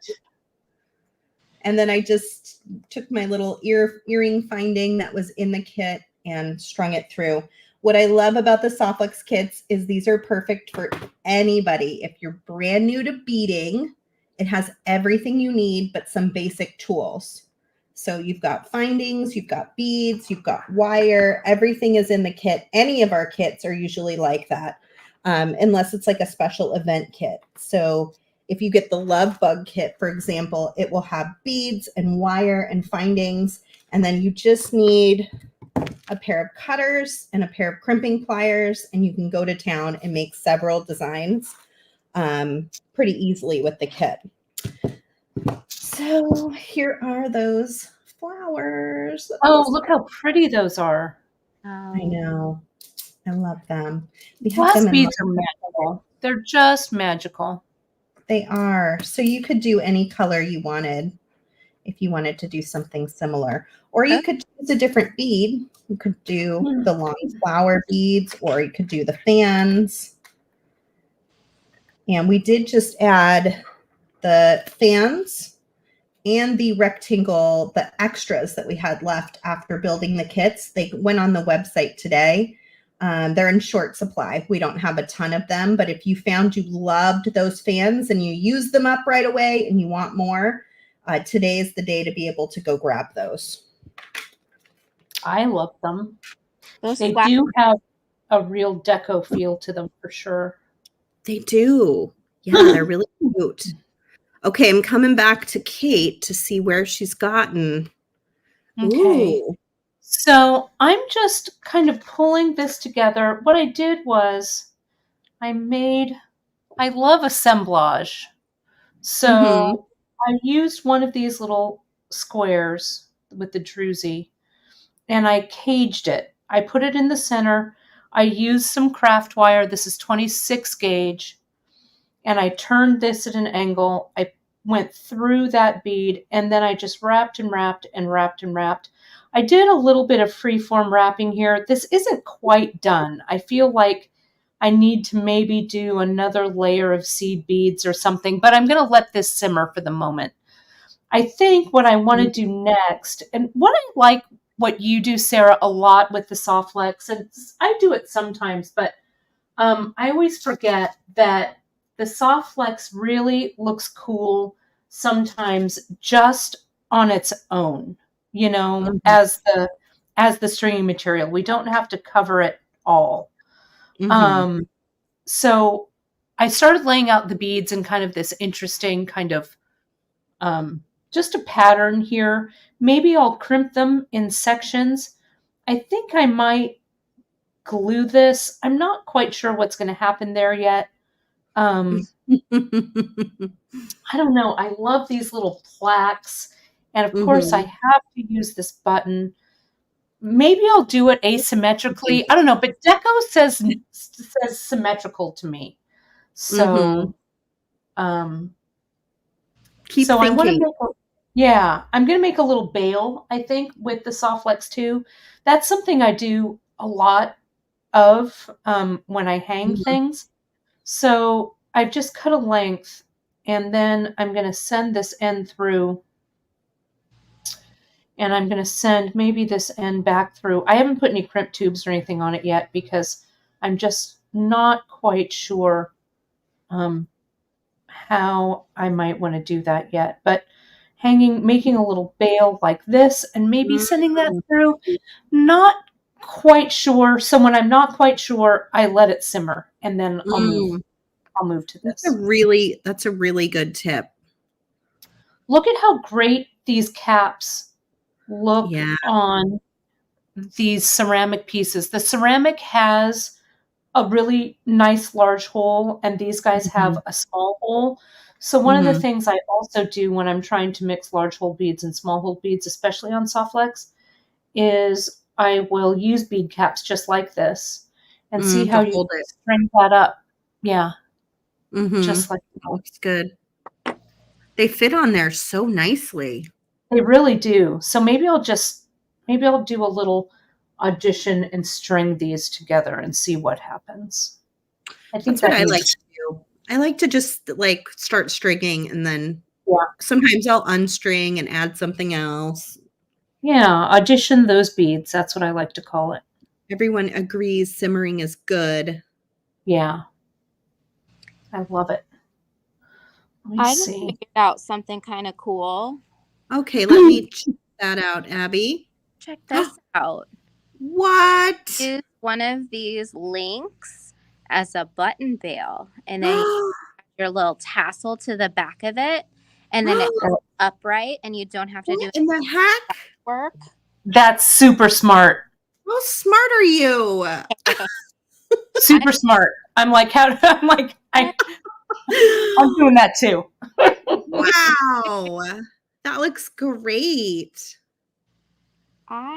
[SPEAKER 1] And then I just took my little earring finding that was in the kit and strung it through. What I love about the Softflex kits is these are perfect for anybody. If you're brand new to beading, it has everything you need but some basic tools. So you've got findings, you've got beads, you've got wire, everything is in the kit. Any of our kits are usually like that, unless it's like a special event kit. So if you get the Love Bug kit, for example, it will have beads and wire and findings, and then you just need a pair of cutters and a pair of crimping pliers, and you can go to town and make several designs pretty easily with the kit. So here are those flowers.
[SPEAKER 2] Oh, look how pretty those are.
[SPEAKER 1] I know. I love them.
[SPEAKER 2] Glass beads are magical. They're just magical.
[SPEAKER 1] They are. So you could do any color you wanted. if you wanted to do something similar. Or you could use a different bead. You could do the long flower beads, or you could do the fans. And we did just add the fans and the rectangle, the extras that we had left after building the kits. They went on the website today. They're in short supply. We don't have a ton of them, but if you found you loved those fans and you use them up right away and you want more, today is the day to be able to go grab those.
[SPEAKER 2] I love them. They do have a real deco feel to them for sure.
[SPEAKER 1] They do. Yeah, they're really cute. Okay, I'm coming back to Kate to see where she's gotten.
[SPEAKER 2] Okay.
[SPEAKER 1] Ooh.
[SPEAKER 2] So I'm just kind of pulling this together. What I did was I love assemblage. So I used one of these little squares with the druzy and I caged it. I put it in the center. I used some craft wire. This is 26 gauge. And I turned this at an angle. I went through that bead and then I just wrapped and wrapped and wrapped and wrapped. I did a little bit of freeform wrapping here. This isn't quite done. I feel like I need to maybe do another layer of seed beads or something, but I'm going to let this simmer for the moment. I think what I want to do next, and what I like what you do, Sarah, a lot with the soft flex, and I do it sometimes, but I always forget that the soft flex really looks cool sometimes just on its own, you know, as the stringing material. We don't have to cover it all. So I started laying out the beads in kind of this interesting kind of just a pattern here. Maybe I'll crimp them in sections. I think I might glue this. I'm not quite sure what's going to happen there yet. I don't know. I love these little plaques. And of course, I have to use this button. Maybe I'll do it asymmetrically. I don't know, but Deco says symmetrical to me. So,
[SPEAKER 1] keep
[SPEAKER 2] so
[SPEAKER 1] thinking.
[SPEAKER 2] I want to make I'm going to make a little bail, I think, with the soft flex too. That's something I do a lot of when I hang things. So I've just cut a length and then I'm going to send this end through and I'm going to send maybe this end back through. I haven't put any crimp tubes or anything on it yet because I'm just not quite sure how I might want to do that yet. But making a little bail like this and maybe sending that through, not quite sure. So when I'm not quite sure, I let it simmer and then I'll move to this.
[SPEAKER 1] That's a really good tip.
[SPEAKER 2] Look at how great these caps look on these ceramic pieces. The ceramic has a really nice large hole and these guys have a small hole. So one of the things I also do when I'm trying to mix large hole beads and small hole beads, especially on soft flex, is I will use bead caps just like this and see how you string that up. Yeah. Just like that.
[SPEAKER 1] Looks good. They fit on there so nicely.
[SPEAKER 2] They really do. So maybe I'll do a little audition and string these together and see what happens. I think
[SPEAKER 1] that's what I like to do. I like to just like start stringing and then sometimes I'll unstring and add something else.
[SPEAKER 2] Yeah, audition those beads. That's what I like to call it.
[SPEAKER 1] Everyone agrees simmering is good.
[SPEAKER 2] Yeah. I love it.
[SPEAKER 3] I just figured out something kind of cool.
[SPEAKER 1] Okay, let me check that out, Abby.
[SPEAKER 3] Check this out.
[SPEAKER 1] What?
[SPEAKER 3] Use one of these links as a button bail, and then you add your little tassel to the back of it, and then it's upright, and you don't have to do
[SPEAKER 1] in the heck
[SPEAKER 3] work.
[SPEAKER 2] That's super smart.
[SPEAKER 1] How smart are you?
[SPEAKER 2] Super smart. I'm doing that too.
[SPEAKER 1] Wow. That looks great.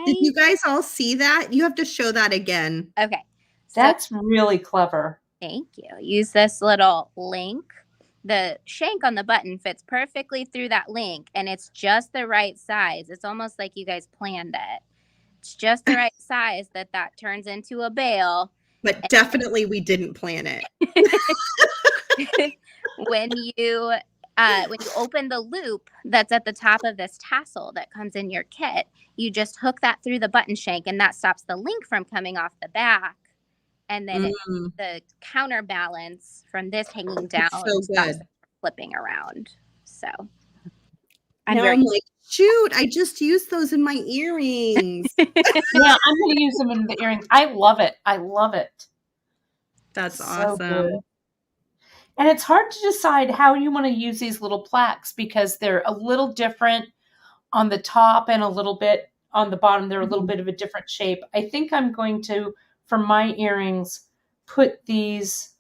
[SPEAKER 1] Did you guys all see that? You have to show that again.
[SPEAKER 3] Okay.
[SPEAKER 2] That's really clever.
[SPEAKER 3] Thank you. Use this little link the shank on the button fits perfectly through that link, and it's just the right size. It's almost like you guys planned it. It's just the right size that turns into a bail.
[SPEAKER 1] But definitely we didn't plan it.
[SPEAKER 3] When you open the loop that's at the top of this tassel that comes in your kit, you just hook that through the button shank, and that stops the link from coming off the back. And then the counterbalance from this hanging down stops it from flipping around. So I'm
[SPEAKER 1] like, shoot, I just used those in my earrings.
[SPEAKER 2] Yeah, I'm going to use them in the earrings. I love it. I love it.
[SPEAKER 1] That's
[SPEAKER 2] so
[SPEAKER 1] awesome.
[SPEAKER 2] Good. And it's hard to decide how you want to use these little plaques because they're a little different on the top and a little bit on the bottom. They're a little bit of a different shape. I think I'm going to, for my earrings, put these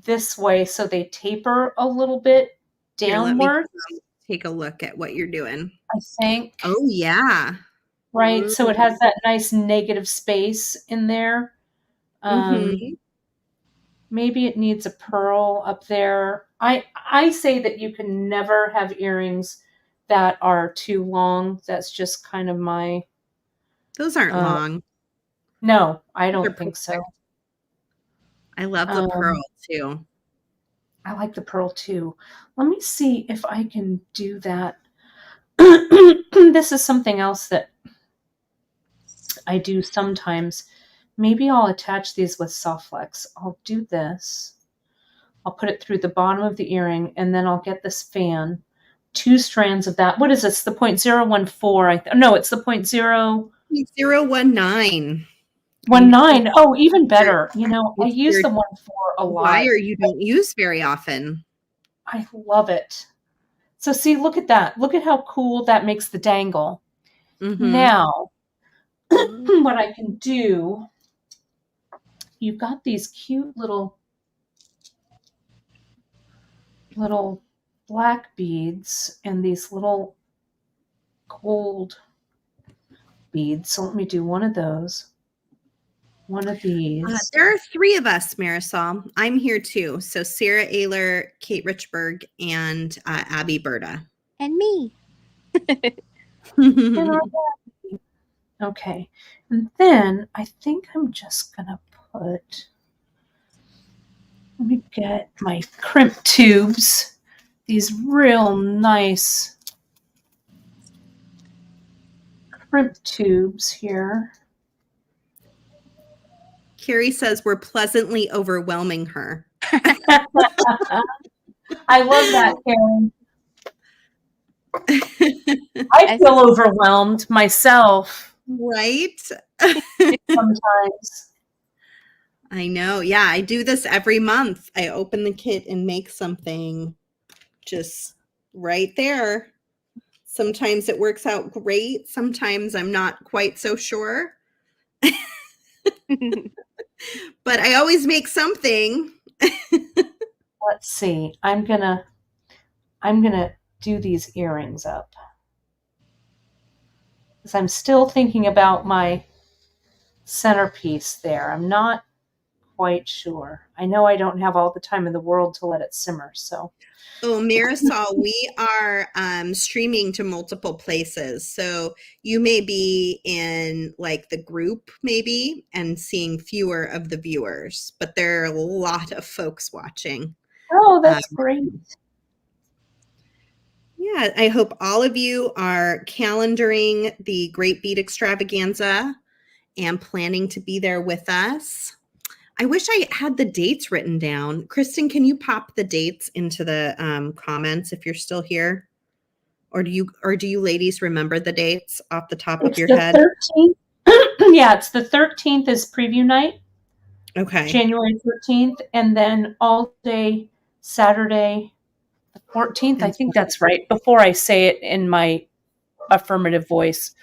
[SPEAKER 2] this way so they taper a little bit downward.
[SPEAKER 1] Here, take a look at what you're doing.
[SPEAKER 2] I think.
[SPEAKER 1] Oh, yeah.
[SPEAKER 2] Right. So it has that nice negative space in there. Maybe it needs a pearl up there. I say that you can never have earrings that are too long. That's just kind of my...
[SPEAKER 1] Those aren't long.
[SPEAKER 2] No, I don't think so.
[SPEAKER 1] I love the pearl too.
[SPEAKER 2] I like the pearl too. Let me see if I can do that. This is something else that I do sometimes. Maybe I'll attach these with soft flex. I'll do this. I'll put it through the bottom of the earring, and then I'll get this fan. 2 strands of that. What is this? The 0.014. No, it's the
[SPEAKER 1] 0.019.
[SPEAKER 2] 19. Oh, even better. You know, I use the 1.4 a lot.
[SPEAKER 1] Wire you don't use very often.
[SPEAKER 2] I love it. So see, look at that. Look at how cool that makes the dangle. Now, what I can do, you've got these cute little black beads and these little gold beads. So let me do one of those. One of these.
[SPEAKER 1] There are 3 of us, Marisol. I'm here too. So Sara Oehler, Kate Richbourg, and Abbi Berta.
[SPEAKER 3] And me.
[SPEAKER 2] Okay. And then I think I'm just going to let me get my crimp tubes. These real nice crimp tubes here.
[SPEAKER 1] Carrie says we're pleasantly overwhelming her.
[SPEAKER 2] I love that, Karen. I feel overwhelmed myself.
[SPEAKER 1] Right?
[SPEAKER 2] Sometimes.
[SPEAKER 1] I know. Yeah, I do this every month. I open the kit and make something just right there. Sometimes it works out great. Sometimes I'm not quite so sure. But I always make something.
[SPEAKER 2] Let's see. I'm gonna do these earrings up. Because I'm still thinking about my centerpiece there. I'm not quite sure. I know I don't have all the time in the world to let it simmer, so.
[SPEAKER 1] Oh, Marisol, we are streaming to multiple places. So you may be in like the group maybe and seeing fewer of the viewers, but there are a lot of folks watching.
[SPEAKER 2] Oh, that's great.
[SPEAKER 1] Yeah, I hope all of you are calendaring the Great Bead Extravaganza and planning to be there with us. I wish I had the dates written down. Kristen, can you pop the dates into the comments if you're still here? Or do you ladies remember the dates off the top of your head?
[SPEAKER 2] 13th. Yeah, it's the 13th is preview night.
[SPEAKER 1] Okay.
[SPEAKER 2] January 13th, and then all day Saturday the 14th. I think that's right. Before I say it in my affirmative voice.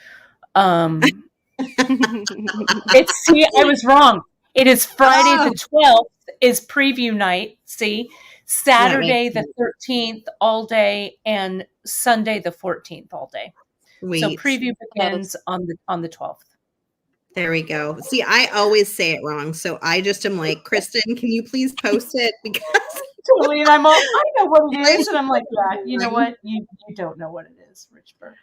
[SPEAKER 2] I was wrong. It is Friday the 12th is preview night. See, Saturday the 13th all day and Sunday the 14th all day.
[SPEAKER 1] Sweet.
[SPEAKER 2] So preview begins on the 12th.
[SPEAKER 1] There we go. See, I always say it wrong. So I just am like, Kristen, can you please post it? Because
[SPEAKER 2] constantly, and I'm all, I know what it is, and I'm like, yeah, you know what? You don't know what it is, Richbourg.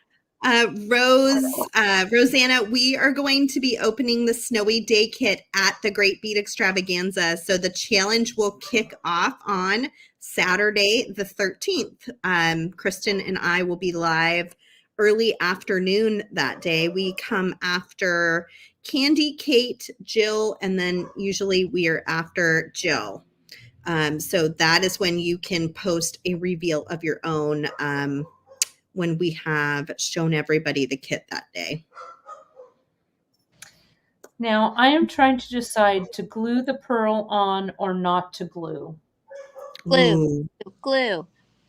[SPEAKER 1] Rosanna, we are going to be opening the Snowy Day Kit at the Great Bead Extravaganza. So the challenge will kick off on Saturday, the 13th. Kristen and I will be live early afternoon that day. We come after Candy, Kate, Jill, and then usually we are after Jill. So that is when you can post a reveal of your own when we have shown everybody the kit that day.
[SPEAKER 2] Now, I am trying to decide to glue the pearl on or not to glue.
[SPEAKER 3] Glue. Glue.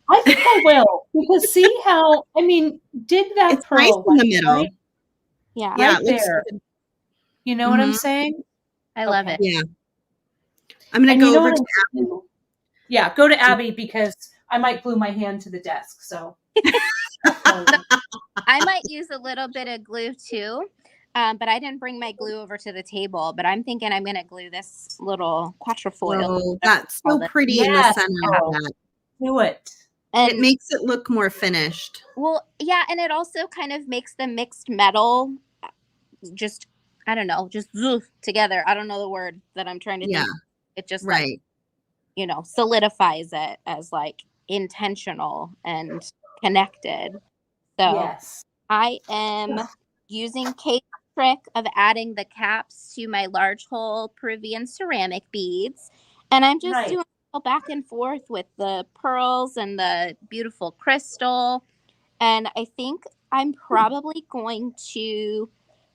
[SPEAKER 2] I think I will, because see how, I mean, dig that
[SPEAKER 1] It's
[SPEAKER 2] pearl
[SPEAKER 1] nice in the middle.
[SPEAKER 2] right?
[SPEAKER 3] Yeah.
[SPEAKER 1] Yeah,
[SPEAKER 2] right there. Good. You know what I'm saying?
[SPEAKER 3] I love it.
[SPEAKER 1] Yeah. I'm going to go over to
[SPEAKER 2] Abbi. Yeah, go to Abbi, because I might glue my hand to the desk. So
[SPEAKER 3] I might use a little bit of glue too, but I didn't bring my glue over to the table. But I'm thinking I'm going to glue this little quatrefoil.
[SPEAKER 1] Oh, that's so pretty in the center of that.
[SPEAKER 2] Do it.
[SPEAKER 3] And
[SPEAKER 1] it makes it look more finished.
[SPEAKER 3] Well, yeah, and it also kind of makes the mixed metal just, I don't know, just together. I don't know the word that I'm trying to think. It just like, you know, solidifies it as like intentional and connected. So I am using Kate's trick of adding the caps to my large hole Peruvian ceramic beads. And I'm just doing back and forth with the pearls and the beautiful crystal. And I think I'm probably going to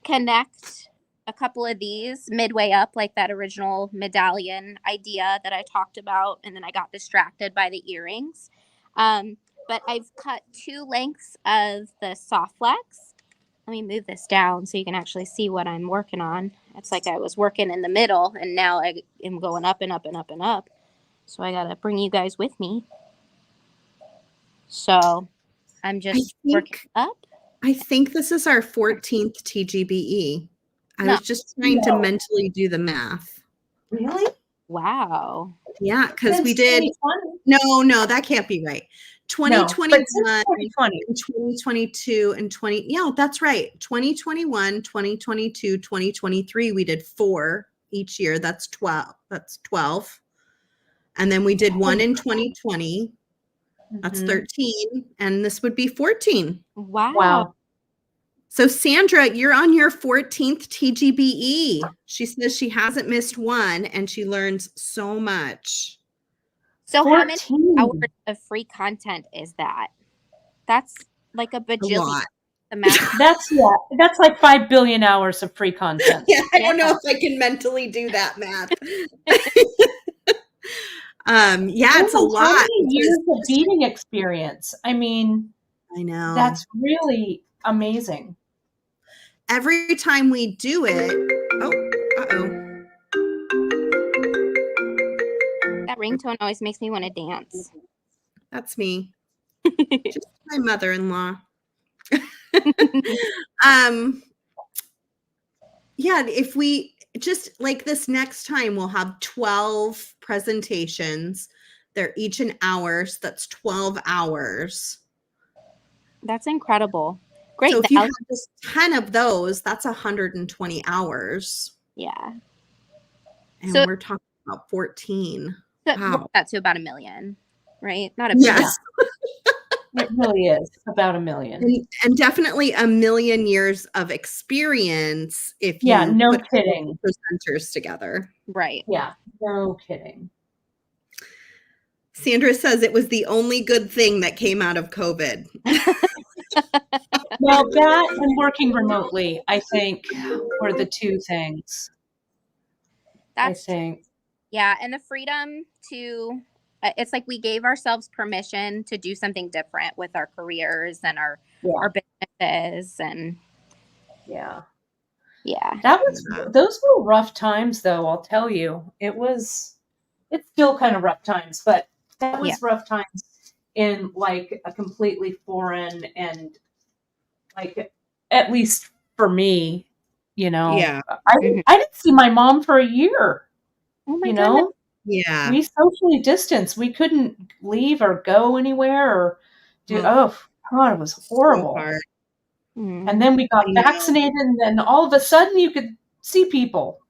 [SPEAKER 3] connect a couple of these midway up, like that original medallion idea that I talked about. And then I got distracted by the earrings. But I've cut 2 lengths of the soft flex. Let me move this down so you can actually see what I'm working on. It's like I was working in the middle and now I am going up and up and up and up. So I got to bring you guys with me. So I'm just working up.
[SPEAKER 1] I think this is our 14th TGBE. I was just trying to mentally do the math.
[SPEAKER 2] Really?
[SPEAKER 3] Wow.
[SPEAKER 1] Yeah, because we did. No, that can't be right. 2021, 2022, and 20. Yeah, that's right. 2021, 2022, 2023. We did 4 each year. That's 12. That's 12. And then we did 1 in 2020. That's 13. And this would be 14.
[SPEAKER 3] Wow.
[SPEAKER 1] So Sandra, you're on your 14th TGBE. She says she hasn't missed one and she learns so much.
[SPEAKER 3] So 14. How many hours of free content is that? That's like a bajillion.
[SPEAKER 2] That's like 5 billion hours of free content.
[SPEAKER 1] I don't know if I can mentally do that math. It's a lot.
[SPEAKER 2] How many years of beading experience? I mean,
[SPEAKER 1] I know.
[SPEAKER 2] That's really amazing.
[SPEAKER 1] Every time we do it,
[SPEAKER 3] that ringtone always makes me want to dance.
[SPEAKER 1] That's me. Just my mother-in-law. If we just like this next time, we'll have 12 presentations. They're each an hour, so that's 12 hours.
[SPEAKER 3] That's incredible. Great.
[SPEAKER 1] So if you have just 10 of those, that's 120 hours.
[SPEAKER 3] Yeah.
[SPEAKER 1] And so we're talking about 14.
[SPEAKER 3] Wow. That's to about 1 million, right? Not a million.
[SPEAKER 1] Yes.
[SPEAKER 2] It really is about 1 million.
[SPEAKER 1] And definitely 1 million years of experience if you put
[SPEAKER 2] kidding.
[SPEAKER 1] Presenters together.
[SPEAKER 3] Right.
[SPEAKER 2] Yeah, no kidding.
[SPEAKER 1] Sandra says it was the only good thing that came out of COVID.
[SPEAKER 2] Well, that and working remotely, I think, were the 2 things. I think.
[SPEAKER 3] Yeah, and the freedom to, it's like we gave ourselves permission to do something different with our careers and our businesses and.
[SPEAKER 2] Yeah.
[SPEAKER 3] Yeah.
[SPEAKER 2] Those were rough times though, I'll tell you. It's still kind of rough times, but that was rough times in like a completely foreign and like, at least for me, I didn't see my mom for a year.
[SPEAKER 3] Oh my goodness.
[SPEAKER 1] Yeah.
[SPEAKER 2] we socially distanced. We couldn't leave or go anywhere or do,
[SPEAKER 1] Oh,
[SPEAKER 2] oh, God, it was
[SPEAKER 1] so
[SPEAKER 2] horrible.
[SPEAKER 1] hard.
[SPEAKER 2] And
[SPEAKER 3] Mm.
[SPEAKER 2] then we got
[SPEAKER 1] I know.
[SPEAKER 2] vaccinated, and then all of a sudden you could see people.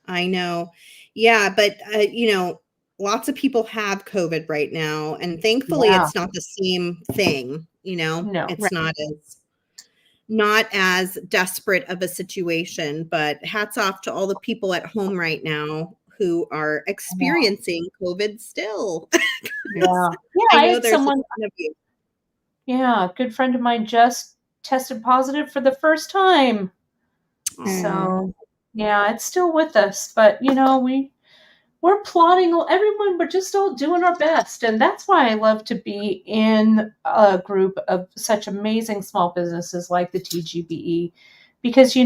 [SPEAKER 1] I know. Yeah, but lots of people have COVID right now, and thankfully
[SPEAKER 2] Yeah.
[SPEAKER 1] it's not the same thing,
[SPEAKER 2] No.
[SPEAKER 1] It's not as desperate of a situation, but hats off to all the people at home right now who are experiencing COVID still.
[SPEAKER 2] Yeah. Yeah.
[SPEAKER 1] I
[SPEAKER 2] I
[SPEAKER 1] know
[SPEAKER 2] had
[SPEAKER 1] there's a
[SPEAKER 2] someone,
[SPEAKER 1] ton of you.
[SPEAKER 2] yeah, a good friend of mine just tested positive for the first time.
[SPEAKER 3] Mm.
[SPEAKER 2] So, yeah, it's still with us, but we're plotting everyone, we're just all doing our best. And that's why I love to be in a group of such amazing small businesses like the TGBE, because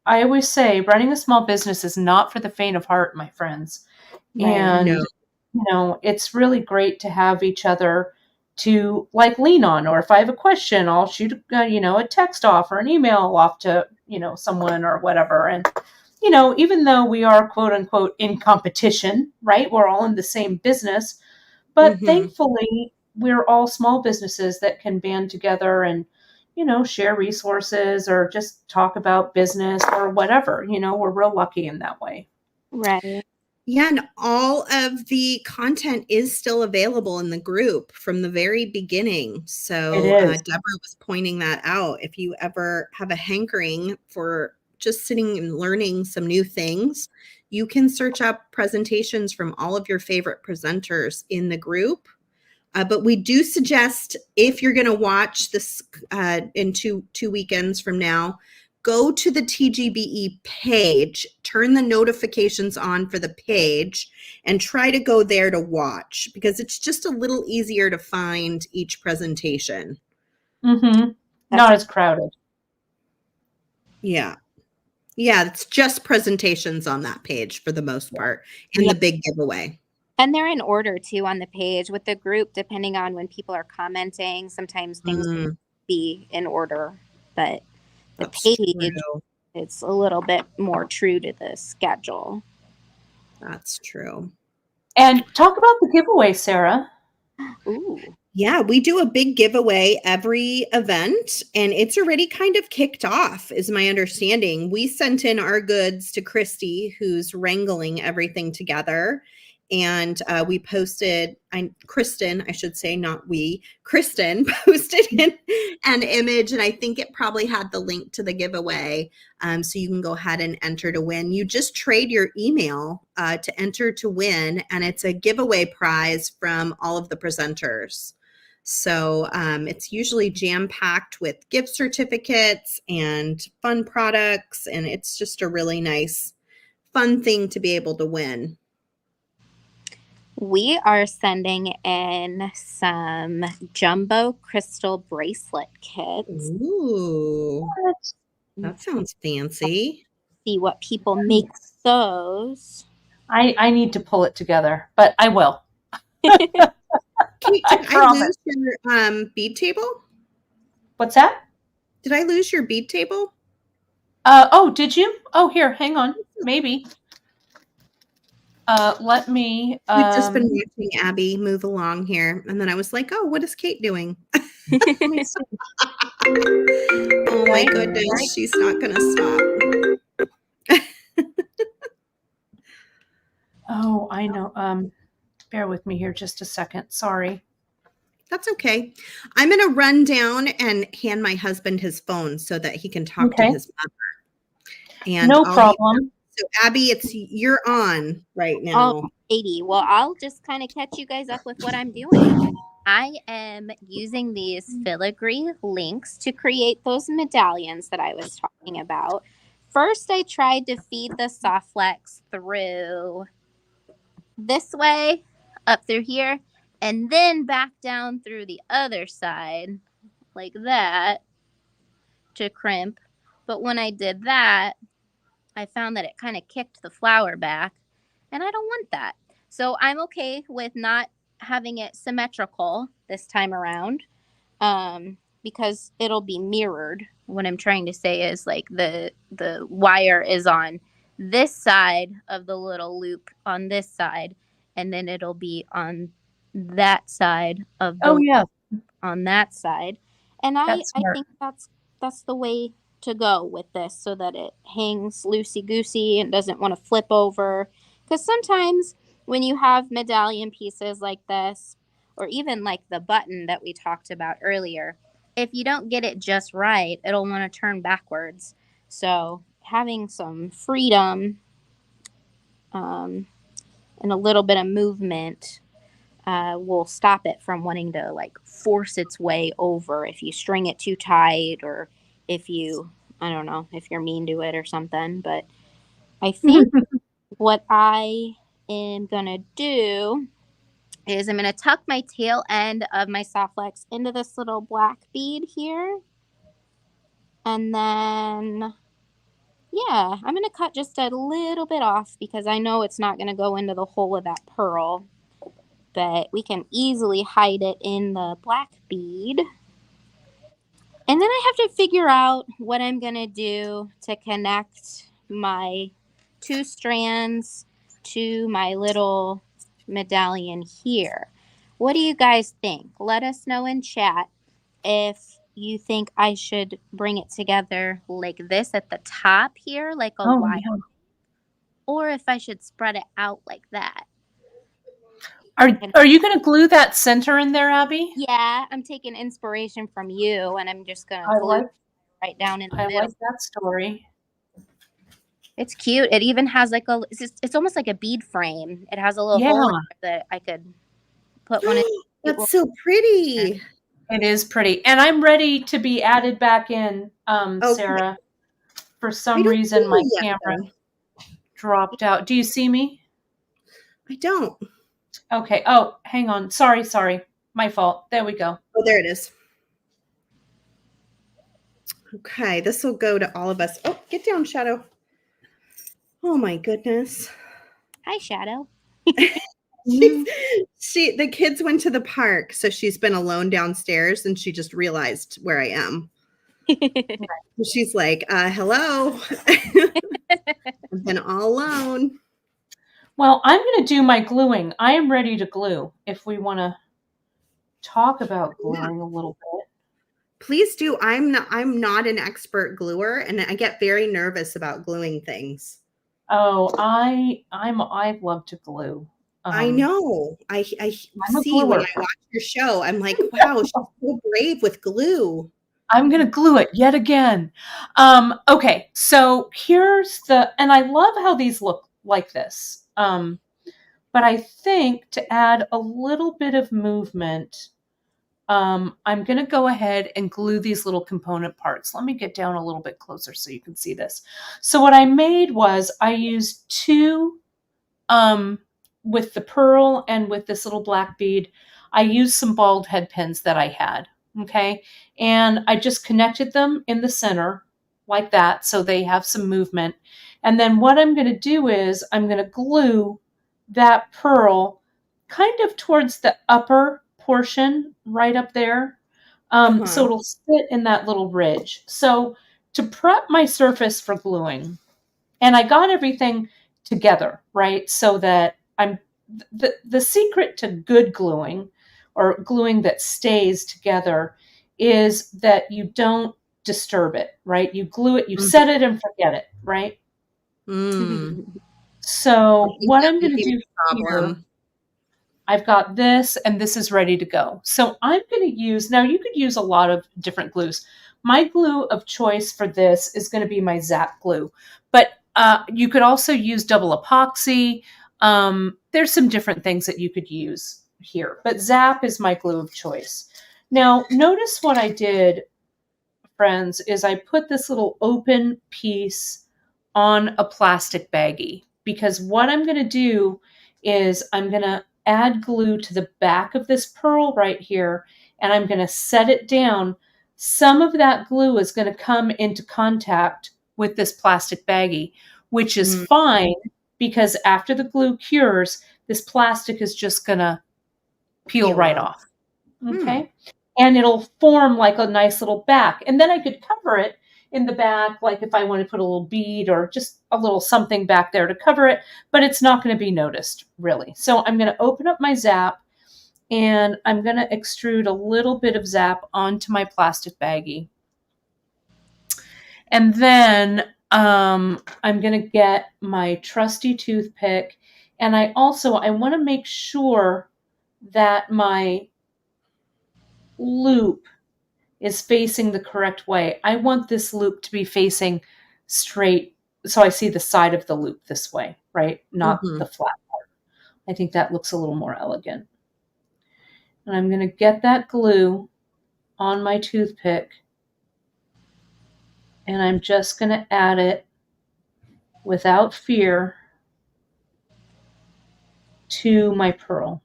[SPEAKER 2] I always say running a small business is not for the faint of heart, my friends.
[SPEAKER 3] Right.
[SPEAKER 2] And
[SPEAKER 1] No.
[SPEAKER 2] it's really great to have each other to like lean on, or if I have a question, I'll shoot a text off or an email off to someone or whatever. And even though we are quote unquote in competition, right, we're all in the same business, but
[SPEAKER 1] Mhm.
[SPEAKER 2] thankfully we're all small businesses that can band together and share resources or just talk about business or whatever. We're real lucky in that way.
[SPEAKER 3] Right.
[SPEAKER 1] Yeah, and all of the content is still available in the group from the very beginning.
[SPEAKER 2] It
[SPEAKER 1] So
[SPEAKER 2] is.
[SPEAKER 1] Deborah was pointing that out. If you ever have a hankering for just sitting and learning some new things, you can search up presentations from all of your favorite presenters in the group. But we do suggest, if you're going to watch this in two weekends from now, go to the TGBE page, turn the notifications on for the page, and try to go there to watch, because it's just a little easier to find each presentation.
[SPEAKER 2] Mm-hmm.
[SPEAKER 3] That's
[SPEAKER 2] Not as crowded.
[SPEAKER 1] Yeah. Yeah, it's just presentations on that page for the most part, and
[SPEAKER 3] yeah.
[SPEAKER 1] the big giveaway.
[SPEAKER 3] And they're in order too on the page with the group, depending on when people are commenting. Sometimes things be in order, but the
[SPEAKER 1] That's
[SPEAKER 3] page,
[SPEAKER 1] true.
[SPEAKER 3] it's a little bit more true to the schedule.
[SPEAKER 1] That's true.
[SPEAKER 2] And talk about the giveaway, Sarah.
[SPEAKER 3] Ooh.
[SPEAKER 1] Yeah, we do a big giveaway every event, and it's already kind of kicked off, is my understanding. We sent in our goods to Christy, who's wrangling everything together. And we posted, Kristen, I should say, not we, Kristen posted an image, and I think it probably had the link to the giveaway. So you can go ahead and enter to win. You just trade your email to enter to win, and it's a giveaway prize from all of the presenters. So it's usually jam-packed with gift certificates and fun products, and it's just a really nice, fun thing to be able to win.
[SPEAKER 3] We are sending in some jumbo crystal bracelet kits.
[SPEAKER 1] Ooh, that sounds fancy.
[SPEAKER 3] See what people make those.
[SPEAKER 2] I need to pull it together, but I will.
[SPEAKER 1] Kate,
[SPEAKER 2] I
[SPEAKER 1] did I
[SPEAKER 2] promise.
[SPEAKER 1] lose your bead table?
[SPEAKER 2] What's that?
[SPEAKER 1] Did I lose your bead table?
[SPEAKER 2] Oh, did you? Oh, here, hang on. Maybe. Let me.
[SPEAKER 1] We've just been watching Abby move along here, and then I was like, "Oh, what is Kate doing?"
[SPEAKER 2] Let me see.
[SPEAKER 1] Oh my goodness, she's not going to stop.
[SPEAKER 2] Oh, I know. Bear with me here just a second. Sorry.
[SPEAKER 1] That's okay. I'm going to run down and hand my husband his phone so that he can talk to
[SPEAKER 2] Okay.
[SPEAKER 1] his mother. And
[SPEAKER 2] No problem.
[SPEAKER 1] So Abby, you're on right now.
[SPEAKER 3] Oh, 80. Well, I'll just kind of catch you guys up with what I'm doing. I am using these filigree links to create those medallions that I was talking about. First, I tried to feed the soft flex through this way, up through here, and then back down through the other side, like that, to crimp. But when I did that, I found that it kind of kicked the flower back, and I don't want that. So I'm okay with not having it symmetrical this time around, because it'll be mirrored. What I'm trying to say is like the wire is on this side of the little loop on this side, and then it'll be on that side of the
[SPEAKER 2] Oh yeah,
[SPEAKER 3] on that side. And I
[SPEAKER 2] that's smart.
[SPEAKER 3] think that's the way to go with this, so that it hangs loosey goosey and doesn't want to flip over. Because sometimes when you have medallion pieces like this, or even like the button that we talked about earlier, if you don't get it just right, it'll want to turn backwards. So having some freedom and a little bit of movement will stop it from wanting to like force its way over if you string it too tight, or if you, I don't know, if you're mean to it or something. But I think what I am going to do is I'm going to tuck my tail end of my soft flex into this little black bead here. And then, yeah, I'm going to cut just a little bit off because I know it's not going to go into the hole of that pearl. But we can easily hide it in the black bead. And then I have to figure out what I'm going to do to connect my 2 strands to my little medallion here. What do you guys think? Let us know in chat if you think I should bring it together like this at the top here, like a wire,
[SPEAKER 2] Yeah.
[SPEAKER 3] or if I should spread it out like that.
[SPEAKER 2] Are you going to glue that center in there, Abby?
[SPEAKER 3] Yeah, I'm taking inspiration from you, and I'm just going to glue right down in the middle.
[SPEAKER 2] I like that story.
[SPEAKER 3] It's cute. It even has like it's almost like a bead frame. It has a little hole in there that I could put one in.
[SPEAKER 1] That's so pretty.
[SPEAKER 2] It is pretty. And I'm ready to be added back in, Sarah. For some reason, my camera dropped out. Do you see me?
[SPEAKER 1] I don't.
[SPEAKER 2] Okay. Oh, hang on. Sorry. My fault. There we go.
[SPEAKER 1] Oh, there it is. Okay, this will go to all of us. Oh, get down, Shadow. Oh my goodness.
[SPEAKER 3] Hi, Shadow.
[SPEAKER 1] The kids went to the park, so she's been alone downstairs, and she just realized where I am. She's like, hello. I've been all alone.
[SPEAKER 2] Well, I'm going to do my gluing. I am ready to glue if we want to talk about gluing a little bit.
[SPEAKER 1] Please do. I'm not an expert gluer, and I get very nervous about gluing things.
[SPEAKER 2] Oh, I love to glue.
[SPEAKER 1] I know. I see when I watch your show. I'm like, wow, she's so brave with glue.
[SPEAKER 2] I'm going to glue it yet again. Okay, so and I love how these look like this. But I think to add a little bit of movement, I'm going to go ahead and glue these little component parts. Let me get down a little bit closer so you can see this. So what I made was I used 2, with the pearl and with this little black bead, I used some bald head pins that I had. Okay. And I just connected them in the center like that, so they have some movement. And then what I'm going to do is I'm going to glue that pearl kind of towards the upper portion right up there. So it'll sit in that little ridge. So to prep my surface for gluing, and I got everything together, right? So that the secret to good gluing, or gluing that stays together, is that you don't disturb it, right? You glue it, you set it and forget it, right? So what I'm going to do here, I've got this, and this is ready to go. So I'm going to use, now you could use a lot of different glues. My glue of choice for this is going to be my Zap glue, but you could also use double epoxy. There's some different things that you could use here, but Zap is my glue of choice. Now, notice what I did, friends, is I put this little open piece on a plastic baggie, because what I'm going to do is I'm going to add glue to the back of this pearl right here, and I'm going to set it down. Some of that glue is going to come into contact with this plastic baggie, which is fine, because after the glue cures, this plastic is just going to peel right off. Okay. And it'll form like a nice little back. And then I could cover it in the back, like if I want to put a little bead or just a little something back there to cover it, but it's not going to be noticed really. So I'm going to open up my zap and I'm going to extrude a little bit of zap onto my plastic baggie. And then I'm going to get my trusty toothpick. And I want to make sure that my loop is facing the correct way. I want this loop to be facing straight, so I see the side of the loop this way, right? Not the flat part. I think that looks a little more elegant. And I'm going to get that glue on my toothpick, and I'm just going to add it without fear to my pearl.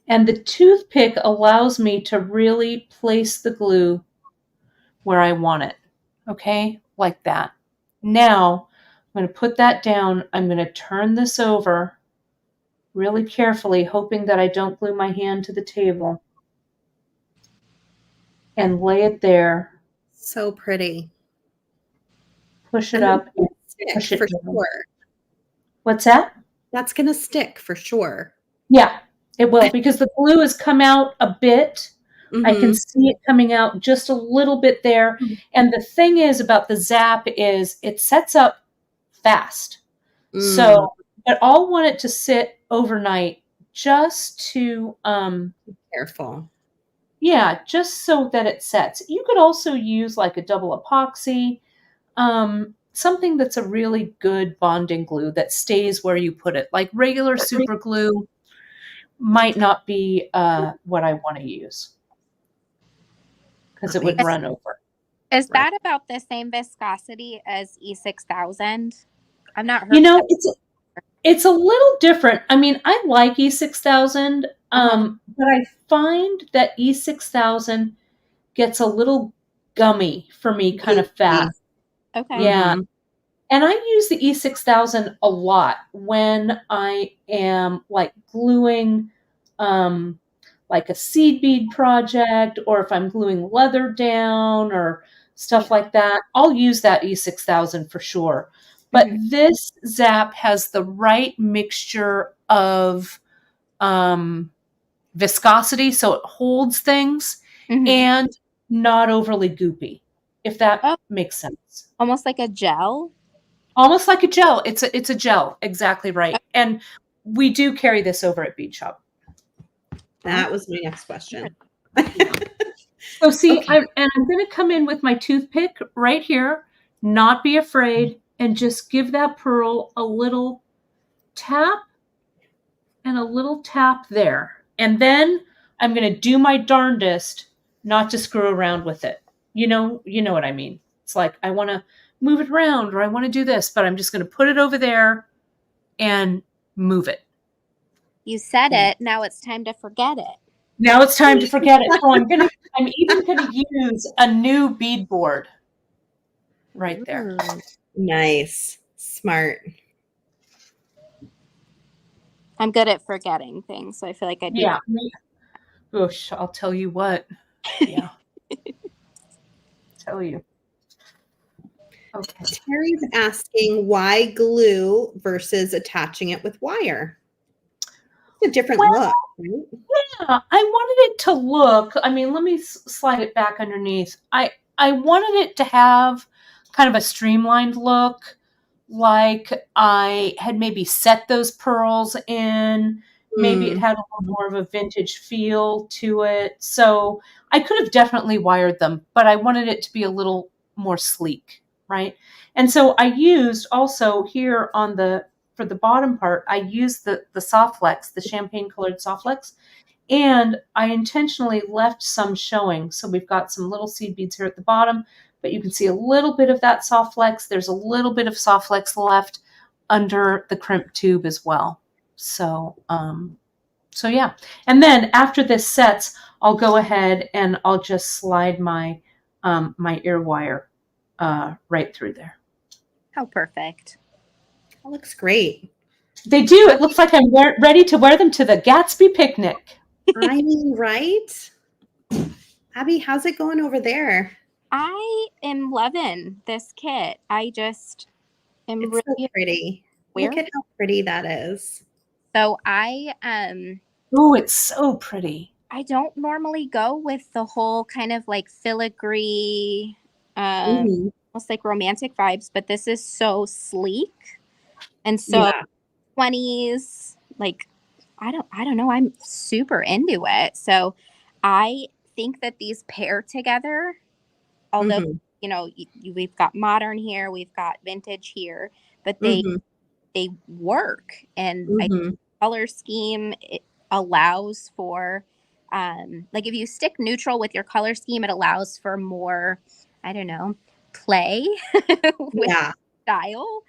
[SPEAKER 2] And the toothpick allows me to really place the glue where I want it. Okay, like that. Now, I'm going to put that down. I'm going to turn this over really carefully, hoping that I don't glue my hand to the table, and lay it there.
[SPEAKER 1] So pretty.
[SPEAKER 2] Push it up and push it
[SPEAKER 1] for
[SPEAKER 2] down.
[SPEAKER 1] sure.
[SPEAKER 2] What's that?
[SPEAKER 1] That's going to stick for sure.
[SPEAKER 2] Yeah, it will, because the glue has come out a bit. I can see it coming out just a little bit there. And the thing is about the zap is it sets up fast. So, but I'll want it to sit overnight just to
[SPEAKER 1] be careful.
[SPEAKER 2] Yeah, just so that it sets. You could also use like a double epoxy, something that's a really good bonding glue that stays where you put it. Like regular super glue might not be what I want to use, because it would run over.
[SPEAKER 3] Is that about the same viscosity as E6000? I'm not heard.
[SPEAKER 2] You know, it's a little different. I mean, I like E6000, but I find that E6000 gets a little gummy for me kind of fast.
[SPEAKER 3] Okay.
[SPEAKER 2] Yeah. And I use the E6000 a lot when I am like gluing like a seed bead project, or if I'm gluing leather down or stuff like that. I'll use that E6000 for sure. But this zap has the right mixture of viscosity, so it holds things, and not overly goopy, if that makes sense.
[SPEAKER 3] Almost like a gel?
[SPEAKER 2] Almost like a gel. It's a gel, exactly right. And we do carry this over at Bead Shop.
[SPEAKER 1] That was my next question.
[SPEAKER 2] So see, I'm going to come in with my toothpick right here, not be afraid, and just give that pearl a little tap and a little tap there. And then I'm going to do my darndest not to screw around with it. You know what I mean? It's like I want to move it around, or I want to do this, but I'm just going to put it over there and move it.
[SPEAKER 3] You said it. Now it's time to forget it.
[SPEAKER 2] Now it's time to forget it. So I'm even going to use a new bead board right there.
[SPEAKER 1] Nice. Smart.
[SPEAKER 3] I'm good at forgetting things, so I feel like I do.
[SPEAKER 2] Yeah. Gosh, I'll tell you what. Yeah. Tell you. Okay.
[SPEAKER 1] Terry's asking why glue versus attaching it with wire. It's a different look, right?
[SPEAKER 2] Yeah, I wanted it to look, I mean, let me slide it back underneath. I wanted it to have kind of a streamlined look, like I had maybe set those pearls in. Maybe it had a little more of a vintage feel to it. So I could have definitely wired them, but I wanted it to be a little more sleek, right? And so I used also here for the bottom part, I used the soft flex, the champagne colored soft flex, and I intentionally left some showing. So we've got some little seed beads here at the bottom, but you can see a little bit of that soft flex. There's a little bit of soft flex left under the crimp tube as well. So yeah. And then after this sets, I'll go ahead and I'll just slide my my ear wire right through there.
[SPEAKER 3] How perfect.
[SPEAKER 1] That looks great.
[SPEAKER 2] They do. It looks like I'm ready to wear them to the Gatsby picnic.
[SPEAKER 1] I mean, right? Abby, how's it going over there?
[SPEAKER 3] I am loving this kit. I just am
[SPEAKER 1] It's so
[SPEAKER 3] really
[SPEAKER 1] pretty. Look
[SPEAKER 3] wearing.
[SPEAKER 1] at how pretty that is.
[SPEAKER 3] So I
[SPEAKER 2] Oh, it's so pretty.
[SPEAKER 3] I don't normally go with the whole kind of like filigree,
[SPEAKER 1] Mhm.
[SPEAKER 3] almost like romantic vibes, but this is so sleek and so
[SPEAKER 1] Yeah.
[SPEAKER 3] 20s. Like I don't know. I'm super into it. So I think that these pair together. Although
[SPEAKER 1] Mhm.
[SPEAKER 3] we've got modern here, we've got vintage here, but
[SPEAKER 1] Mhm.
[SPEAKER 3] they work, and I
[SPEAKER 1] Mhm.
[SPEAKER 3] color scheme it allows for like if you stick neutral with your color scheme, it allows for more, I don't know, play with
[SPEAKER 1] Yeah.
[SPEAKER 3] style.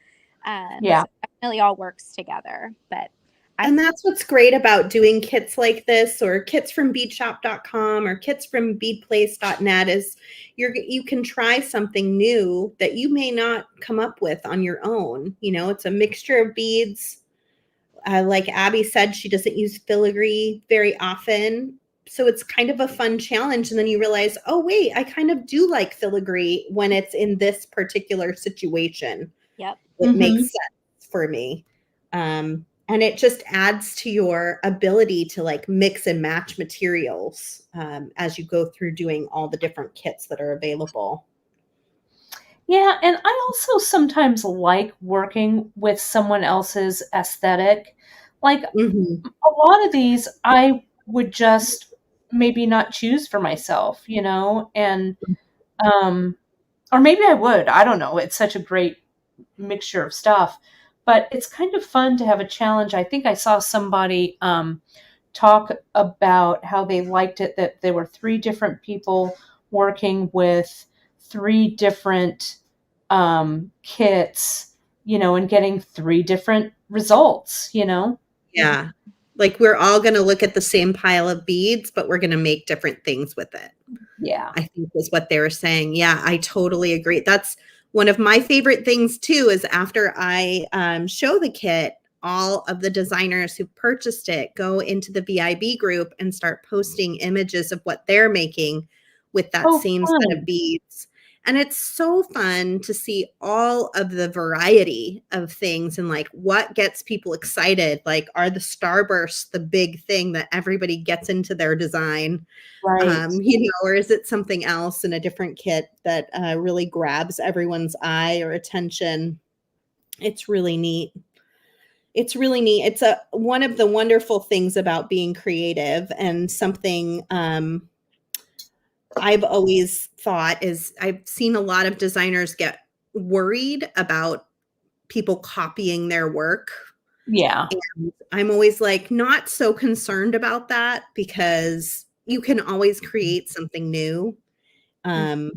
[SPEAKER 2] Yeah.
[SPEAKER 3] So it definitely all works together. But I
[SPEAKER 1] And that's what's great about doing kits like this, or kits from beadshop.com or kits from beadplace.net, is you can try something new that you may not come up with on your own. It's a mixture of beads. Like Abby said, she doesn't use filigree very often. So it's kind of a fun challenge. And then you realize, oh, wait, I kind of do like filigree when it's in this particular situation.
[SPEAKER 3] yep.
[SPEAKER 1] It makes sense for me. And it just adds to your ability to like mix and match materials as you go through doing all the different kits that are available.
[SPEAKER 2] Yeah, and I also sometimes like working with someone else's aesthetic. Like
[SPEAKER 1] Mm-hmm.
[SPEAKER 2] a lot of these I would just maybe not choose for myself, and um or maybe I would. I don't know. It's such a great mixture of stuff. But it's kind of fun to have a challenge. I think I saw somebody talk about how they liked it that there were three different people working with three different kits, and getting three different results.
[SPEAKER 1] Yeah. Like we're all going to look at the same pile of beads, but we're going to make different things with it.
[SPEAKER 2] Yeah.
[SPEAKER 1] I think was what they were saying. Yeah, I totally agree. That's one of my favorite things too, is after I show the kit, all of the designers who purchased it go into the VIB group and start posting images of what they're making with that
[SPEAKER 2] Oh,
[SPEAKER 1] same set of
[SPEAKER 2] fun.
[SPEAKER 1] beads. And it's so fun to see all of the variety of things and like what gets people excited. Like, are the starbursts the big thing that everybody gets into their design?
[SPEAKER 2] Right.
[SPEAKER 1] Or is it something else in a different kit that really grabs everyone's eye or attention? It's really neat. It's really neat. It's one of the wonderful things about being creative, and something I've always thought is I've seen a lot of designers get worried about people copying their work.
[SPEAKER 2] Yeah.
[SPEAKER 1] And I'm always like, not so concerned about that, because you can always create something new. Um,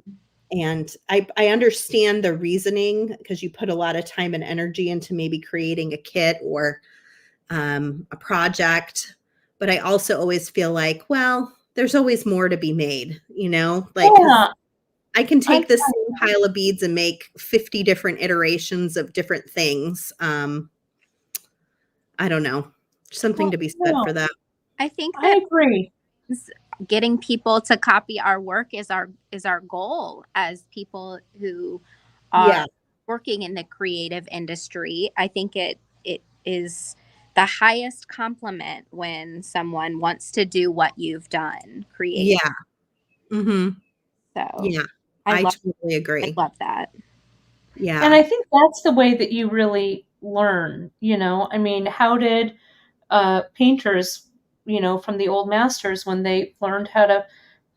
[SPEAKER 1] and I understand the reasoning, because you put a lot of time and energy into maybe creating a kit or a project. But I also always feel like, well, there's always more to be made, like, because
[SPEAKER 2] Yeah.
[SPEAKER 1] I can
[SPEAKER 2] I
[SPEAKER 1] take this same pile of beads and make 50 different iterations of different things. I don't know. Something to be said
[SPEAKER 2] no,
[SPEAKER 1] for that.
[SPEAKER 3] I think
[SPEAKER 2] I
[SPEAKER 3] that
[SPEAKER 2] agree.
[SPEAKER 3] getting people to copy our work is our goal as people who are
[SPEAKER 1] Yeah.
[SPEAKER 3] working in the creative industry. I think it is the highest compliment when someone wants to do what you've done creative.
[SPEAKER 1] Yeah. Hmm.
[SPEAKER 3] So
[SPEAKER 1] Yeah.
[SPEAKER 3] I
[SPEAKER 1] I
[SPEAKER 3] love
[SPEAKER 1] totally
[SPEAKER 3] I
[SPEAKER 1] agree.
[SPEAKER 3] love that.
[SPEAKER 2] And
[SPEAKER 1] Yeah.
[SPEAKER 2] I think that's the way that you really learn. I mean, how did painters, from the old masters, when they learned how to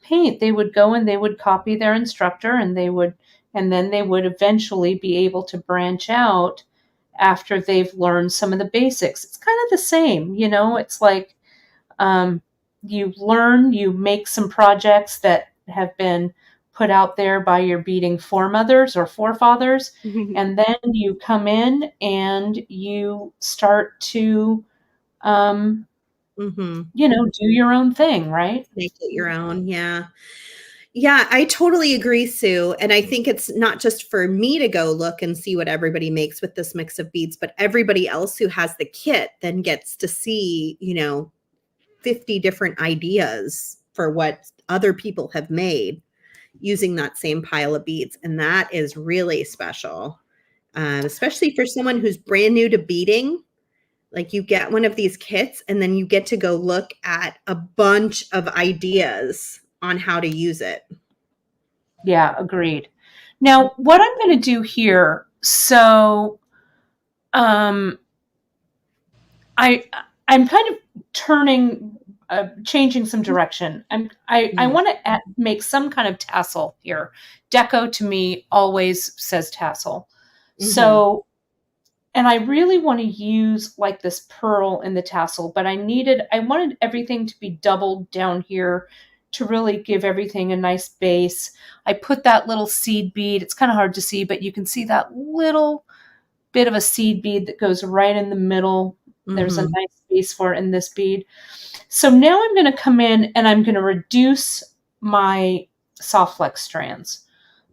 [SPEAKER 2] paint, they would go and they would copy their instructor, and then they would eventually be able to branch out after they've learned some of the basics. It's kind of the same. It's like um, you make some projects that have been put out there by your beading foremothers or forefathers, and then you come in and you start to, um,
[SPEAKER 1] Hmm.
[SPEAKER 2] do your own thing, right?
[SPEAKER 1] Make it your own. Yeah. Yeah, I totally agree, Sue. And I think it's not just for me to go look and see what everybody makes with this mix of beads, but everybody else who has the kit then gets to see, 50 different ideas for what other people have made. using that same pile of beads. And that is really special, especially for someone who's brand new to beading. Like, you get one of these kits and then you get to go look at a bunch of ideas on how to use it.
[SPEAKER 2] Yeah, agreed. Now, what I'm going to do here, so I'm kind of changing some direction. I want to make some kind of tassel here. Deco to me always says tassel. So, and I really want to use like this pearl in the tassel, but I wanted everything to be doubled down here to really give everything a nice base. I put that little seed bead. It's kind of hard to see, but you can see that little bit of a seed bead that goes right in the middle. There's a nice space for it in this bead. So now I'm going to come in and I'm going to reduce my soft flex strands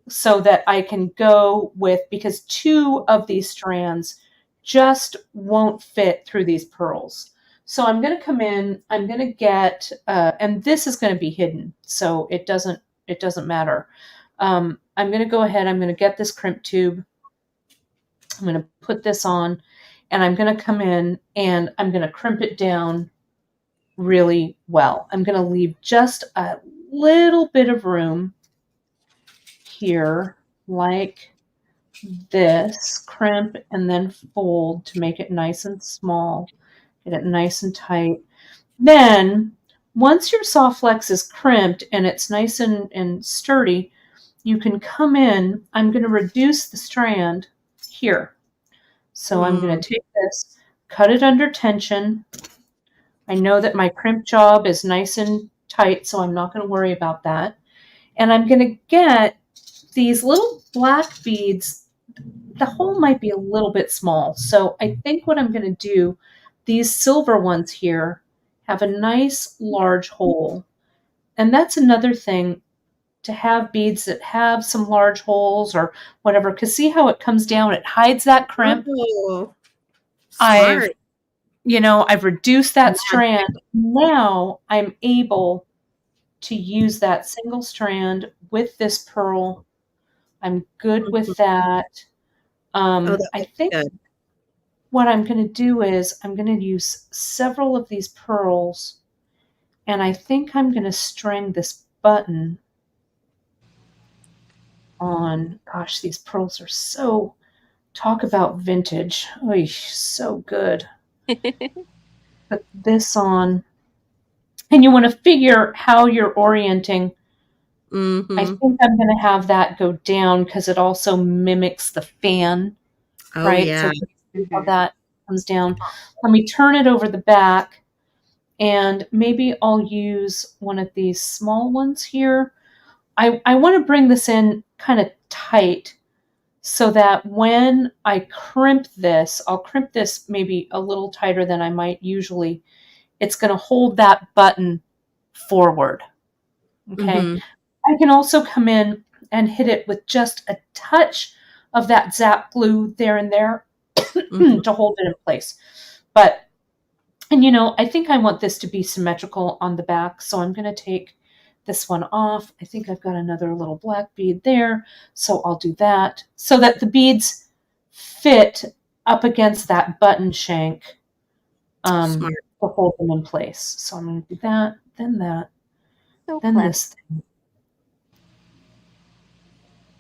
[SPEAKER 2] so that I can go with, because 2 of these strands just won't fit through these pearls. So I'm going to come in, I'm going to get, and this is going to be hidden, so it doesn't matter. I'm going to go ahead, I'm going to get this crimp tube. I'm going to put this on, and I'm going to come in and I'm going to crimp it down really well. I'm going to leave just a little bit of room here, like this, crimp and then fold to make it nice and small, get it nice and tight. Then once your soft flex is crimped and it's nice and sturdy, you can come in. I'm going to reduce the strand here. So I'm going to take this, cut it under tension. I know that my crimp job is nice and tight, so I'm not going to worry about that. And I'm going to get these little black beads. The hole might be a little bit small. So I think what I'm going to do, these silver ones here have a nice large hole. And that's another thing, to have beads that have some large holes or whatever, because see how it comes down, it hides that crimp.
[SPEAKER 1] Oh,
[SPEAKER 2] I've reduced that strand. Now I'm able to use that single strand with this pearl. I'm good with that. I think what I'm going to do is I'm going to use several of these pearls, and I think I'm going to string this button on. Gosh, these pearls are so, talk about vintage. Oy, so good. Put this on, and you want to figure how you're orienting. I think I'm going to have that go down because it also mimics the fan, right?
[SPEAKER 1] Yeah.
[SPEAKER 2] So how that comes down. Let me turn it over the back, and maybe I'll use one of these small ones here. I want to bring this in kind of tight so that when I crimp this, I'll crimp this maybe a little tighter than I might usually. It's going to hold that button forward. Okay. I can also come in and hit it with just a touch of that zap glue there and there to hold it in place. I think I want this to be symmetrical on the back, so I'm going to take this one off. I think I've got another little black bead there, so I'll do that so that the beads fit up against that button shank to hold them in place. So I'm going to do that, then this thing.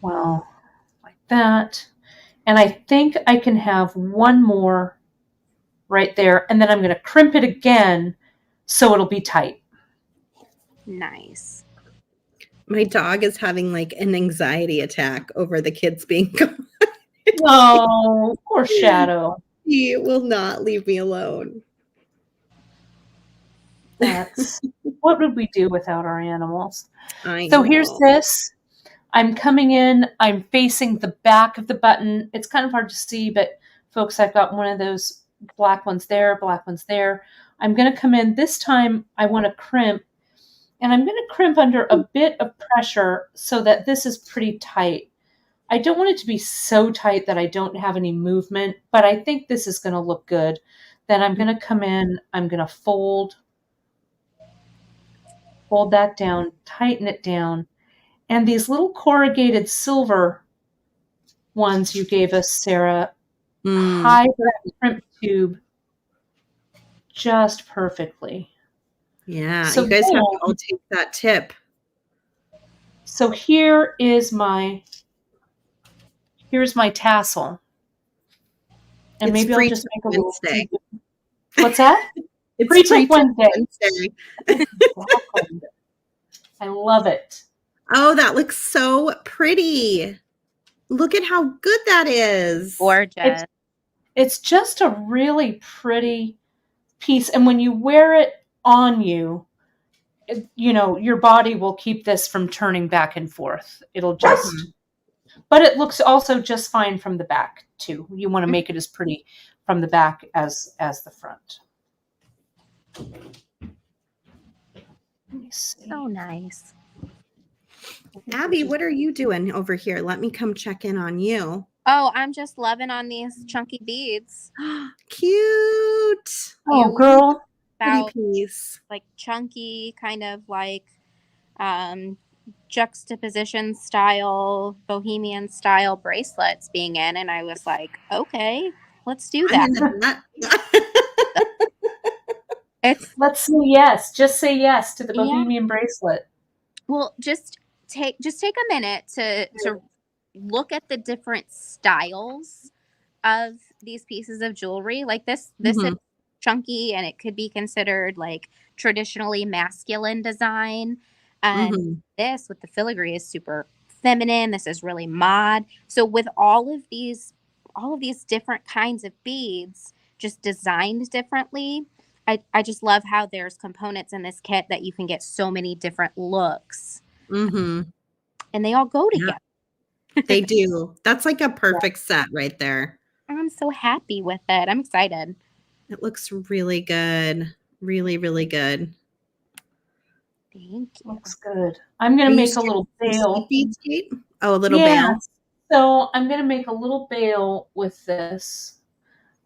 [SPEAKER 2] Well, like that. And I think I can have one more right there, and then I'm going to crimp it again so it'll be tight.
[SPEAKER 3] Nice.
[SPEAKER 1] My dog is having like an anxiety attack over the kids being gone.
[SPEAKER 2] Oh, poor Shadow.
[SPEAKER 1] He will not leave me alone.
[SPEAKER 2] That's what would we do without our animals?
[SPEAKER 1] So
[SPEAKER 2] here's this. I'm coming in, I'm facing the back of the button. It's kind of hard to see, but folks, I've got one of those black ones there, black ones there. I'm going to come in. This time I want to crimp, and I'm going to crimp under a bit of pressure so that this is pretty tight. I don't want it to be so tight that I don't have any movement, but I think this is going to look good. Then I'm going to come in, I'm going to fold that down, tighten it down, And these little corrugated silver ones you gave us, Sarah, hide that crimp tube just perfectly.
[SPEAKER 1] Yeah,
[SPEAKER 2] So
[SPEAKER 1] you guys have to
[SPEAKER 2] then,
[SPEAKER 1] all take that tip.
[SPEAKER 2] so here's my tassel. And
[SPEAKER 1] It's
[SPEAKER 2] maybe I'll
[SPEAKER 1] free
[SPEAKER 2] just
[SPEAKER 1] tip
[SPEAKER 2] make a little
[SPEAKER 1] Wednesday.
[SPEAKER 2] What's that?
[SPEAKER 1] It's
[SPEAKER 2] Free
[SPEAKER 1] free
[SPEAKER 2] tip
[SPEAKER 1] tip
[SPEAKER 2] Wednesday.
[SPEAKER 1] Wednesday.
[SPEAKER 2] Exactly. I love it.
[SPEAKER 1] Oh, that looks so pretty. Look at how good that is.
[SPEAKER 3] Gorgeous.
[SPEAKER 2] It's just a really pretty piece. And when you wear it on you, you know, your body will keep this from turning back and forth. It'll just, but it looks also just fine from the back too. You want to make it as pretty from the back as the front. Let me see.
[SPEAKER 3] So nice.
[SPEAKER 1] Abby, what are you doing over here? Let me come check in on you.
[SPEAKER 3] Oh, I'm just loving on these chunky beads.
[SPEAKER 1] Cute.
[SPEAKER 2] Oh, girl.
[SPEAKER 3] About
[SPEAKER 1] Pretty piece.
[SPEAKER 3] like chunky, kind of like juxtaposition style, bohemian style bracelets being in, and I was like, okay, let's do that.
[SPEAKER 2] Let's say yes. Just say yes to the bohemian bracelet.
[SPEAKER 3] Well, just take a minute to look at the different styles of these pieces of jewelry. Like this is chunky, and it could be considered like traditionally masculine design. And this with the filigree is super feminine. This is really mod. So with all of these different kinds of beads just designed differently, I just love how there's components in this kit that you can get so many different looks. And they all go together.
[SPEAKER 1] They do. That's like a perfect set right there.
[SPEAKER 3] I'm so happy with it. I'm excited.
[SPEAKER 1] It looks really good. Really, really good.
[SPEAKER 3] Thank you.
[SPEAKER 2] Looks good. I'm going to make a little bail.
[SPEAKER 1] Oh, a little bail.
[SPEAKER 2] So I'm going to make a little bail with this.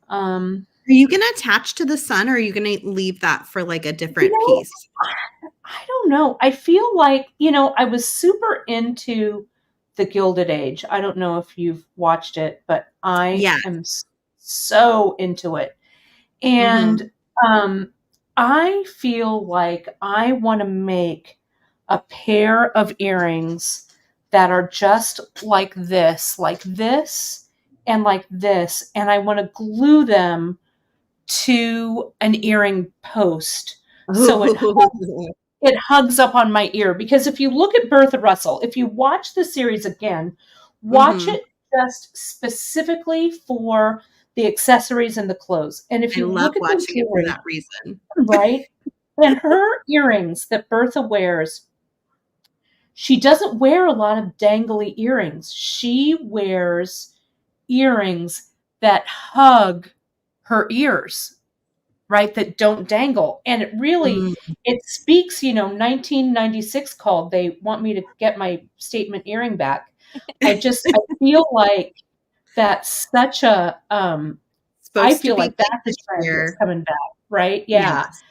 [SPEAKER 1] Are you going to attach to the sun, or are you going to leave that for like a different piece?
[SPEAKER 2] I don't know. I feel like, I was super into The Gilded Age. I don't know if you've watched it, but I am so into it. And I feel like I want to make a pair of earrings that are just like this, and like this. And I want to glue them to an earring post. So it hugs up on my ear. Because if you look at Bertha Russell, if you watch the series again, watch it just specifically for the accessories and the clothes. And if you look at
[SPEAKER 1] watching it for that reason,
[SPEAKER 2] right? And her earrings that Bertha wears, she doesn't wear a lot of dangly earrings. She wears earrings that hug her ears, right? That don't dangle. And it really, it speaks, 1996 called, they want me to get my statement earring back. I feel like that's such a, I feel like that's a trend that's coming back, right? Yeah. Yes.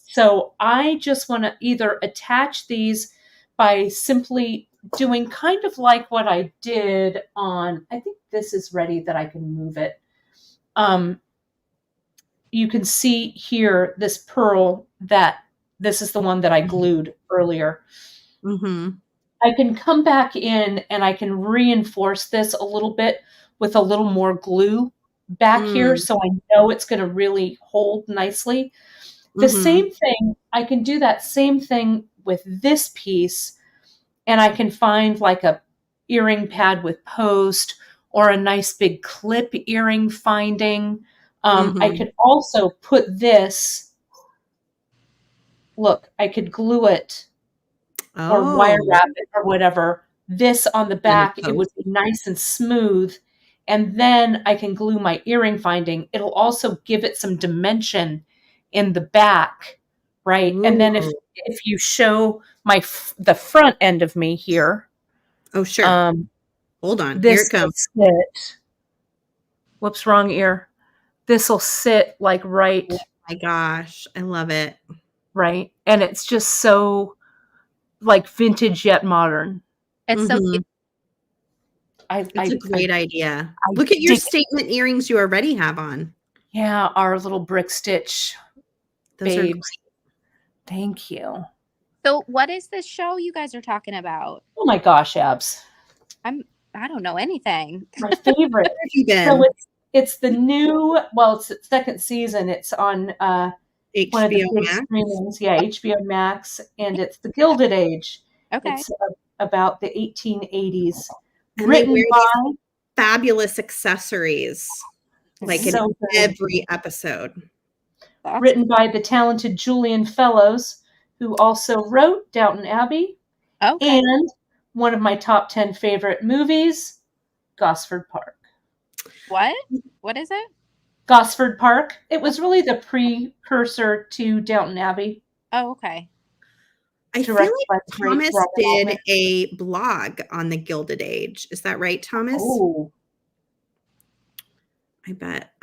[SPEAKER 2] So I just want to either attach these by simply doing kind of like what I did on, I think this is ready that I can move it. You can see here this pearl this is the one that I glued earlier. I can come back in and I can reinforce this a little bit with a little more glue back here, so I know it's going to really hold nicely. The same thing, I can do that same thing with this piece, and I can find like a earring pad with post or a nice big clip earring finding. I could also put this, look, I could glue it or wire wrap it or whatever, this on the back. It would be nice and smooth. And then I can glue my earring finding. It'll also give it some dimension in the back, right? And then if you show the front end of me here.
[SPEAKER 1] Oh, sure. Hold on.
[SPEAKER 2] Here
[SPEAKER 1] it comes.
[SPEAKER 2] Whoops, wrong ear. This will sit like right.
[SPEAKER 1] Oh my gosh. I love it.
[SPEAKER 2] Right. And it's just so like vintage yet modern.
[SPEAKER 3] It's so
[SPEAKER 1] Mhm.
[SPEAKER 3] cute.
[SPEAKER 1] That's a great idea.
[SPEAKER 2] I
[SPEAKER 1] Look at your
[SPEAKER 2] dig it.
[SPEAKER 1] statement earrings you already have on.
[SPEAKER 2] Yeah, our little brick stitch
[SPEAKER 1] Those are
[SPEAKER 2] babes. Thank you.
[SPEAKER 3] So what is this show you guys are talking about?
[SPEAKER 2] Oh my gosh, Abs.
[SPEAKER 3] I don't know anything.
[SPEAKER 2] My favorite.
[SPEAKER 1] Where have you been?
[SPEAKER 2] So it's the new, well, it's its second season. It's on one of the
[SPEAKER 1] HBO
[SPEAKER 2] big
[SPEAKER 1] Max?
[SPEAKER 2] screenings. Yeah, HBO Max. And it's The Gilded Age.
[SPEAKER 3] Okay.
[SPEAKER 2] It's about the 1880s.
[SPEAKER 1] And they
[SPEAKER 2] Written
[SPEAKER 1] wear
[SPEAKER 2] by,
[SPEAKER 1] these fabulous accessories, like in
[SPEAKER 2] so good.
[SPEAKER 1] every episode.
[SPEAKER 3] That's
[SPEAKER 2] Written by the talented Julian Fellows, who also wrote Downton Abbey,
[SPEAKER 3] okay.
[SPEAKER 2] and one of my top 10 favorite movies, Gosford Park.
[SPEAKER 3] What? What is it?
[SPEAKER 2] Gosford Park. It was really the precursor to Downton Abbey.
[SPEAKER 3] Oh, okay.
[SPEAKER 1] I feel
[SPEAKER 2] Directed by
[SPEAKER 1] like
[SPEAKER 2] the great
[SPEAKER 1] Thomas
[SPEAKER 2] Robert
[SPEAKER 1] did
[SPEAKER 2] Altman.
[SPEAKER 1] a blog on the Gilded Age. Is that right, Thomas?
[SPEAKER 2] Oh,
[SPEAKER 1] I bet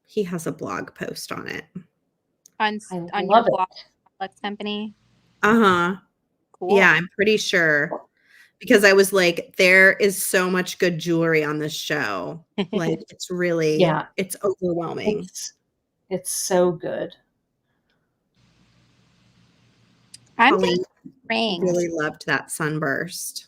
[SPEAKER 1] he has a blog post on it.
[SPEAKER 3] On
[SPEAKER 2] I
[SPEAKER 3] your
[SPEAKER 2] love it.
[SPEAKER 3] blog, Flex Company.
[SPEAKER 1] Uh-huh.
[SPEAKER 3] Cool.
[SPEAKER 1] Yeah, I'm pretty sure. Because I was like, there is so much good jewelry on this show. Like, it's really,
[SPEAKER 2] Yeah.
[SPEAKER 1] it's overwhelming.
[SPEAKER 2] It's so good.
[SPEAKER 3] I'm
[SPEAKER 1] Colleen
[SPEAKER 3] getting rings.
[SPEAKER 1] really loved that sunburst.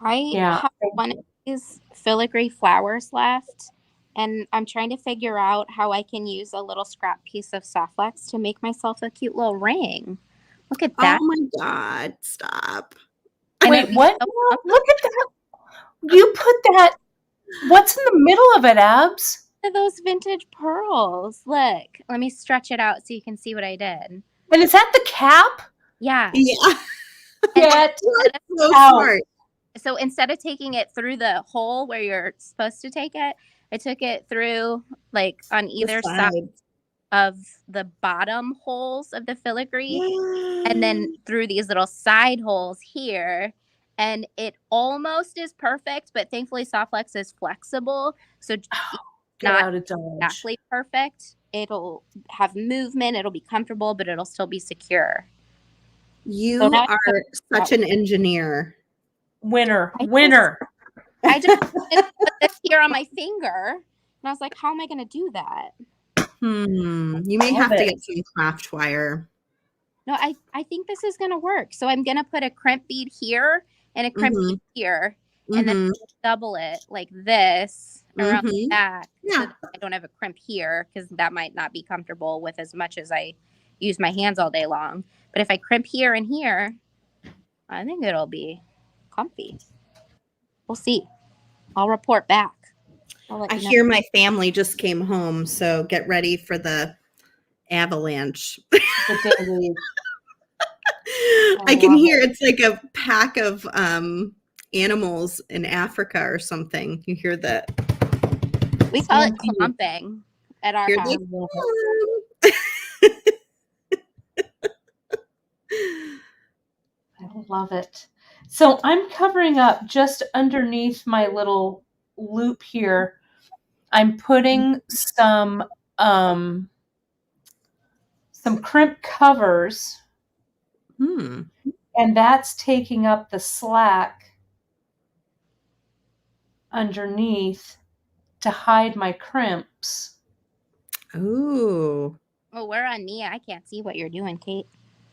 [SPEAKER 3] I
[SPEAKER 2] Yeah.
[SPEAKER 3] have one of these filigree flowers left, and I'm trying to figure out how I can use a little scrap piece of Softlex to make myself a cute little ring. Look at that.
[SPEAKER 1] Oh my God, stop.
[SPEAKER 3] And
[SPEAKER 2] Wait,
[SPEAKER 3] it'd be
[SPEAKER 2] what?
[SPEAKER 3] so
[SPEAKER 2] Look at that. You put that. What's in the middle of it, Abs?
[SPEAKER 3] of those vintage pearls. Look, let me stretch it out so you can see what I did.
[SPEAKER 2] And is that the cap?
[SPEAKER 3] Yeah.
[SPEAKER 1] Yeah.
[SPEAKER 2] Get
[SPEAKER 1] So
[SPEAKER 2] out.
[SPEAKER 1] smart.
[SPEAKER 3] So instead of taking it through the hole where you're supposed to take it, I took it through like on either side of the bottom holes of the filigree, and then through these little side holes here. And it almost is perfect, but thankfully Softlex is flexible. So
[SPEAKER 2] Get
[SPEAKER 3] not
[SPEAKER 2] out of Dodge.
[SPEAKER 3] exactly perfect. It'll have movement, it'll be comfortable, but it'll still be secure.
[SPEAKER 1] You
[SPEAKER 3] So now I
[SPEAKER 1] are such an engineer.
[SPEAKER 2] Winner.
[SPEAKER 3] I
[SPEAKER 2] Winner.
[SPEAKER 3] I just wanted to put this here on my finger, and I was like, how am I going to do that?
[SPEAKER 1] You may
[SPEAKER 2] Love
[SPEAKER 1] have to
[SPEAKER 2] it.
[SPEAKER 1] get some craft wire.
[SPEAKER 3] No, I think this is going to work. So I'm going to put a crimp bead here and a crimp bead here, and then double it like this around the back.
[SPEAKER 1] Yeah.
[SPEAKER 3] So that I don't have a crimp here because that might not be comfortable with as much as I use my hands all day long. But if I crimp here and here, I think it'll be comfy. We'll see. I'll report back.
[SPEAKER 1] I hear my family just came home, so get ready for the avalanche.
[SPEAKER 2] The daily.
[SPEAKER 1] I can hear it's like a pack of animals in Africa or something. You hear the
[SPEAKER 3] We call it clomping at our
[SPEAKER 1] Hear
[SPEAKER 3] house.
[SPEAKER 2] I love it. So I'm covering up just underneath my little loop here. I'm putting some crimp covers, and that's taking up the slack underneath to hide my crimps.
[SPEAKER 1] Oh.
[SPEAKER 3] Oh, we're on Nia. I can't see what you're doing, Kate.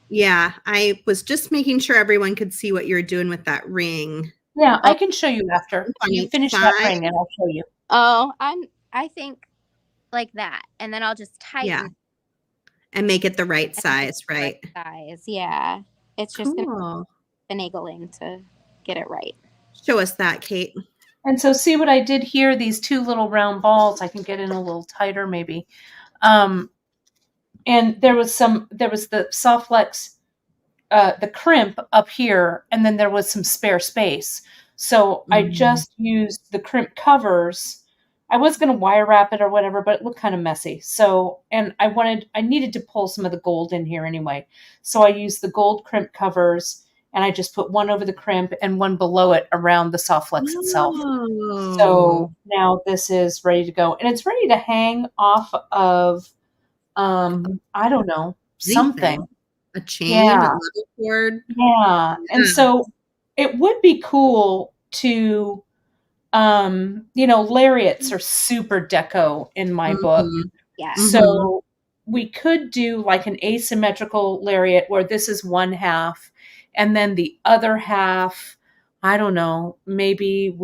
[SPEAKER 1] Yeah, I was just making sure everyone could see what you're doing with that ring.
[SPEAKER 2] Yeah, I can show you after.
[SPEAKER 1] On
[SPEAKER 2] You
[SPEAKER 1] each
[SPEAKER 2] finish
[SPEAKER 1] side.
[SPEAKER 2] that ring and I'll show you.
[SPEAKER 3] Oh, I think like that. And then I'll just tighten.
[SPEAKER 1] Yeah. And make it the right size, right?
[SPEAKER 3] Size. Yeah. It's just
[SPEAKER 1] Cool.
[SPEAKER 2] finagling
[SPEAKER 3] to get it right.
[SPEAKER 1] Show us that, Kate.
[SPEAKER 2] And so see what I did here? These two little round balls. I can get in a little tighter maybe. And there was the Softlex, the crimp up here, and then there was some spare space. So I just used the crimp covers. I was going to wire wrap it or whatever, but it looked kind of messy. So, and I needed to pull some of the gold in here anyway. So I used the gold crimp covers, and I just put one over the crimp and one below it around the Softlex itself. So now this is ready to go, and it's ready to hang off of, I don't know, something.
[SPEAKER 1] a chain, a
[SPEAKER 2] Yeah.
[SPEAKER 1] leather cord.
[SPEAKER 2] Yeah. And so it would be cool to, lariats are super deco in my book.
[SPEAKER 1] Mhm.
[SPEAKER 3] Yes.
[SPEAKER 1] Mhm.
[SPEAKER 2] So we could do like an asymmetrical lariat where this is one half and then the other half, I don't know, maybe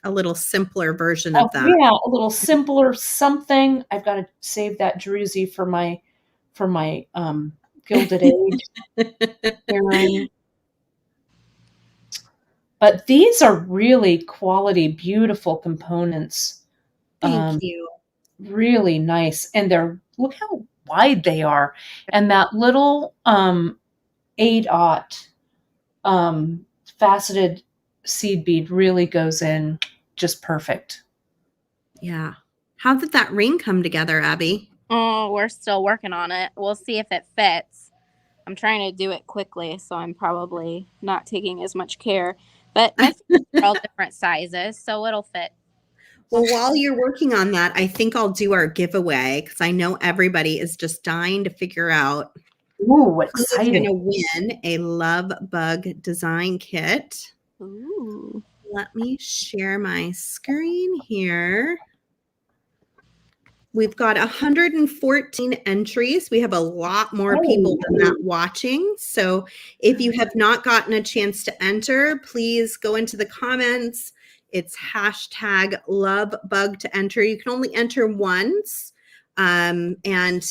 [SPEAKER 1] A little simpler version of that.
[SPEAKER 2] yeah, a little simpler something. I've got to save that druzy for my Gilded Age earring. But these are really quality, beautiful components.
[SPEAKER 1] Thank you.
[SPEAKER 2] Really nice. And look how wide they are. And that little 8/0 faceted seed bead really goes in just perfect.
[SPEAKER 1] Yeah. How did that ring come together, Abby?
[SPEAKER 3] Oh, we're still working on it. We'll see if it fits. I'm trying to do it quickly, so I'm probably not taking as much care. But my fingers are all different sizes, so it'll fit.
[SPEAKER 1] Well, while you're working on that, I think I'll do our giveaway because I know everybody is just dying to figure out
[SPEAKER 2] Ooh,
[SPEAKER 1] who is going
[SPEAKER 2] exciting.
[SPEAKER 1] to win a Love Bug design kit.
[SPEAKER 3] Ooh.
[SPEAKER 1] Let me share my screen here. We've got 114 entries. We have a lot more people than that watching. So if you have not gotten a chance to enter, please go into the comments. It's hashtag love bug to enter. You can only enter once. And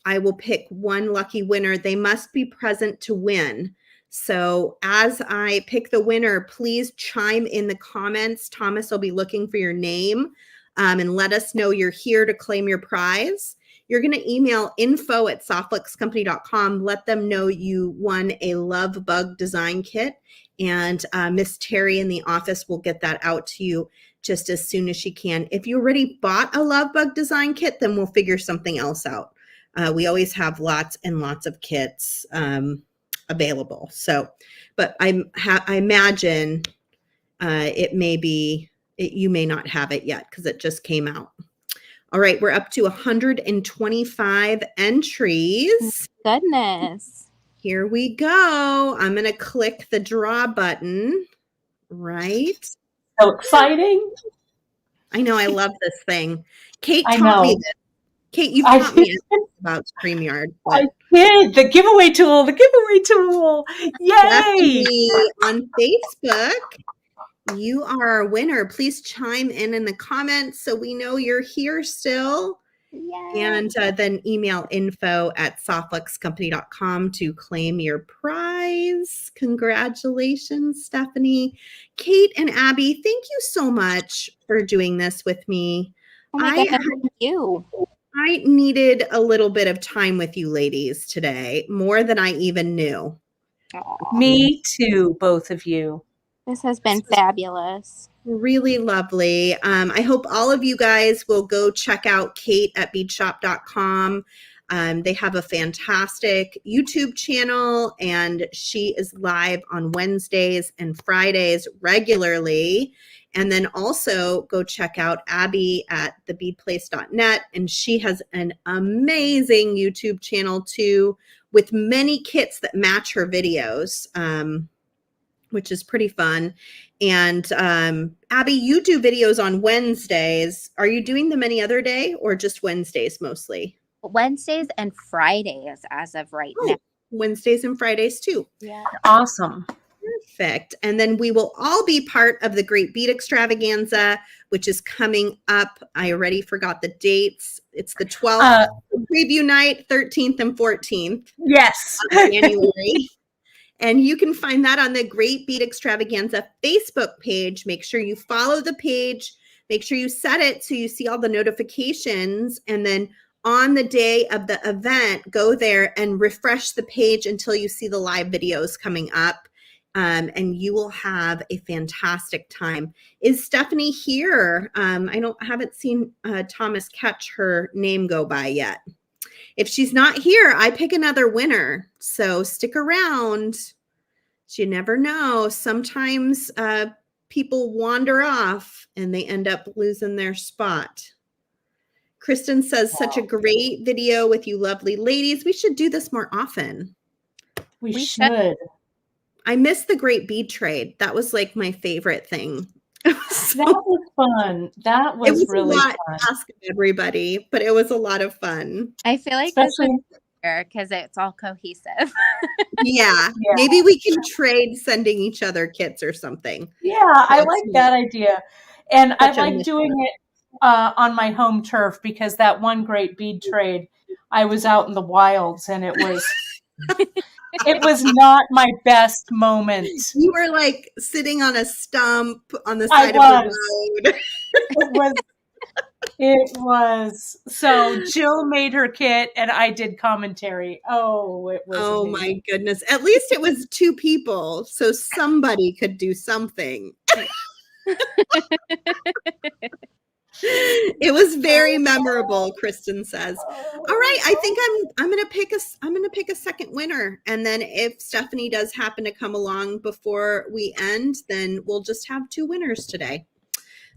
[SPEAKER 1] I will pick one lucky winner. They must be present to win. So as I pick the winner, please chime in the comments. Thomas will be looking for your name. And let us know you're here to claim your prize. You're going to email info@softluxcompany.com. Let them know you won a Love Bug design kit. And Miss Terry in the office will get that out to you just as soon as she can. If you already bought a Love Bug design kit, then we'll figure something else out. We always have lots and lots of kits available. So, but I imagine it may be, you may not have it yet because it just came out. All right, we're up to 125 entries.
[SPEAKER 3] Goodness.
[SPEAKER 1] Here we go. I'm going to click the draw button. Right.
[SPEAKER 2] So exciting.
[SPEAKER 1] I know. I love this thing. Kate
[SPEAKER 2] I
[SPEAKER 1] taught me
[SPEAKER 2] know.
[SPEAKER 1] this. Kate, you've taught me about StreamYard.
[SPEAKER 2] I did. The giveaway tool. Yay.
[SPEAKER 1] Stephanie on Facebook. You are a winner. Please chime in the comments so we know you're here still.
[SPEAKER 3] Yay.
[SPEAKER 1] And then email info@softluxcompany.com to claim your prize. Congratulations, Stephanie. Kate and Abby, thank you so much for doing this with me.
[SPEAKER 3] Oh my goodness, thank you.
[SPEAKER 1] I needed a little bit of time with you ladies today, more than I even knew.
[SPEAKER 3] Aww.
[SPEAKER 2] Me too, both of you.
[SPEAKER 3] This has been fabulous.
[SPEAKER 1] Really lovely. I hope all of you guys will go check out Kate at beadshop.com. They have a fantastic YouTube channel, and she is live on Wednesdays and Fridays regularly. And then also go check out Abby at thebeadplace.net. And she has an amazing YouTube channel too, with many kits that match her videos. Which is pretty fun. And Abby, you do videos on Wednesdays. Are you doing them any other day or just Wednesdays mostly?
[SPEAKER 3] Wednesdays and Fridays as of right now.
[SPEAKER 1] Wednesdays and Fridays too.
[SPEAKER 3] Yeah.
[SPEAKER 2] Awesome.
[SPEAKER 1] Perfect. And then we will all be part of the Great Bead Extravaganza, which is coming up. I already forgot the dates. It's the 12th preview night, 13th and 14th.
[SPEAKER 2] Yes.
[SPEAKER 1] Of January. And you can find that on the Great Bead Extravaganza Facebook page. Make sure you follow the page. Make sure you set it so you see all the notifications. And then on the day of the event, go there and refresh the page until you see the live videos coming up. And you will have a fantastic time. Is Stephanie here? I haven't seen Thomas catch her name go by yet. If she's not here, I pick another winner. So stick around. You never know. Sometimes people wander off and they end up losing their spot. Kristen says, such a great video with you lovely ladies. We should do this more often.
[SPEAKER 2] We should.
[SPEAKER 1] I miss the Great Bead Trade. That was like my favorite thing.
[SPEAKER 2] That was fun. That was,
[SPEAKER 1] it was
[SPEAKER 2] really
[SPEAKER 1] a lot
[SPEAKER 2] fun.
[SPEAKER 1] to ask everybody, but it was a lot of fun.
[SPEAKER 3] I feel like
[SPEAKER 2] Especially
[SPEAKER 3] because it's all cohesive.
[SPEAKER 1] Yeah. Maybe we can trade sending each other kits or something.
[SPEAKER 2] Yeah, I like that idea. And I like doing it on my home turf, because that one Great Bead Trade, I was out in the wilds, and it was it was not my best moment.
[SPEAKER 1] You were like sitting on a stump on the side of the road.
[SPEAKER 2] It was. So Jill made her kit and I did commentary. Oh, it was amazing.
[SPEAKER 1] My goodness. At least it was 2 people, so somebody could do something. It was very memorable, Kristen says. All right, I think I'm going to pick a second winner, and then if Stephanie does happen to come along before we end, then we'll just have 2 winners today.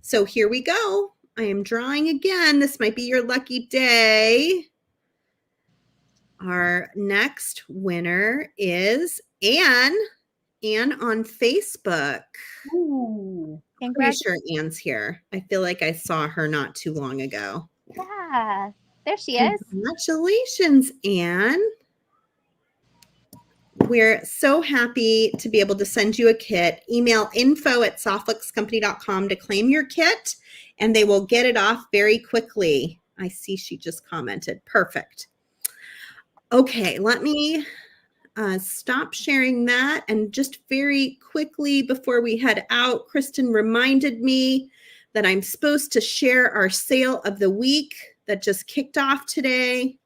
[SPEAKER 1] So here we go. I am drawing again. This might be your lucky day. Our next winner is Anne. Anne on Facebook.
[SPEAKER 2] Ooh.
[SPEAKER 1] I'm pretty sure Anne's here. I feel like I saw her not too long ago.
[SPEAKER 3] Yeah, there she is.
[SPEAKER 1] Congratulations, Anne. We're so happy to be able to send you a kit. Email info@softluxcompany.com to claim your kit, and they will get it off very quickly. I see she just commented. Perfect. Okay, let me stop sharing that. And just very quickly before we head out, Kristen reminded me that I'm supposed to share our sale of the week that just kicked off today.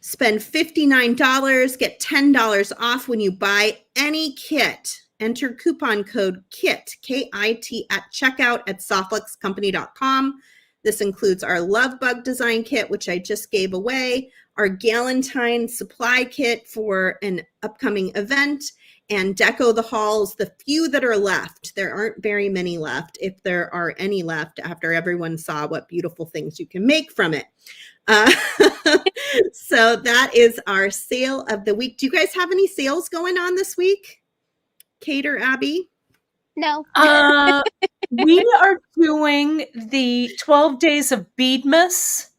[SPEAKER 1] Spend $59, get $10 off when you buy any kit. Enter coupon code KIT, K-I-T, at checkout at softluxcompany.com. This includes our Love Bug design kit, which I just gave away, our Galentine supply kit for an upcoming event, and Deco the Halls, the few that are left. There aren't very many left, if there are any left, after everyone saw what beautiful things you can make from it. So that is our sale of the week. Do you guys have any sales going on this week? Kate or Abby?
[SPEAKER 3] No.
[SPEAKER 2] We are doing the 12 days of Beadmas.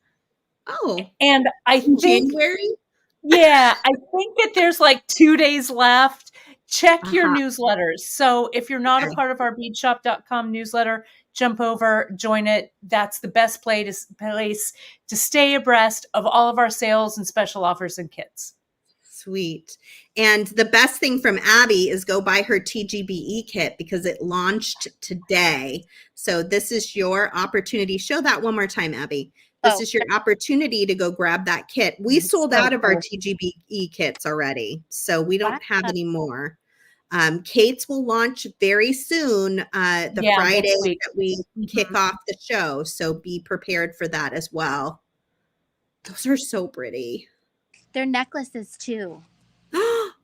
[SPEAKER 1] Oh.
[SPEAKER 2] And I think
[SPEAKER 1] January?
[SPEAKER 2] Yeah, I think that there's like 2 days left. Check your newsletters. So if you're not a part of our beadshop.com newsletter, jump over, join it. That's the best place to stay abreast of all of our sales and special offers and kits.
[SPEAKER 1] Sweet. And the best thing from Abby is go buy her TGBE kit because it launched today. So this is your opportunity. Show that one more time, Abby. This is your opportunity to go grab that kit. We sold out of our TGBE kits already, so we don't have any more. Kate's will launch very soon, the Friday that we kick off the show. So be prepared for that as well. Those are so pretty.
[SPEAKER 3] They're necklaces too.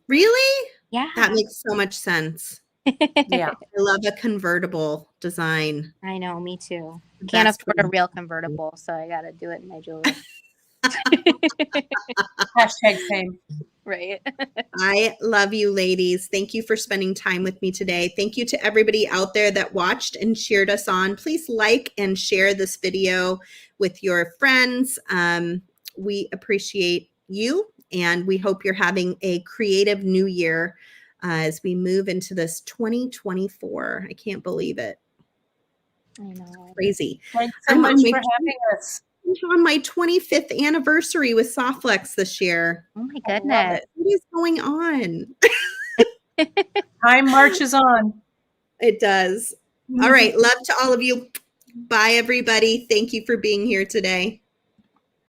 [SPEAKER 1] Really?
[SPEAKER 3] Yeah.
[SPEAKER 1] That makes so much sense.
[SPEAKER 2] Yeah.
[SPEAKER 1] I love a convertible design.
[SPEAKER 3] I know, me too. Can't afford a real convertible, so I got to do it in my jewelry.
[SPEAKER 2] Hashtag same.
[SPEAKER 3] Right.
[SPEAKER 1] I love you, ladies. Thank you for spending time with me today. Thank you to everybody out there that watched and cheered us on. Please like and share this video with your friends. We appreciate you, and we hope you're having a creative new year as we move into this 2024. I can't believe it.
[SPEAKER 3] I know.
[SPEAKER 1] Crazy.
[SPEAKER 2] Thanks so much for having us.
[SPEAKER 1] I'm on my 25th anniversary with Softlex this year.
[SPEAKER 3] Oh my goodness.
[SPEAKER 1] What is going on?
[SPEAKER 2] Time marches on.
[SPEAKER 1] It does. All right. Love to all of you. Bye, everybody. Thank you for being here today.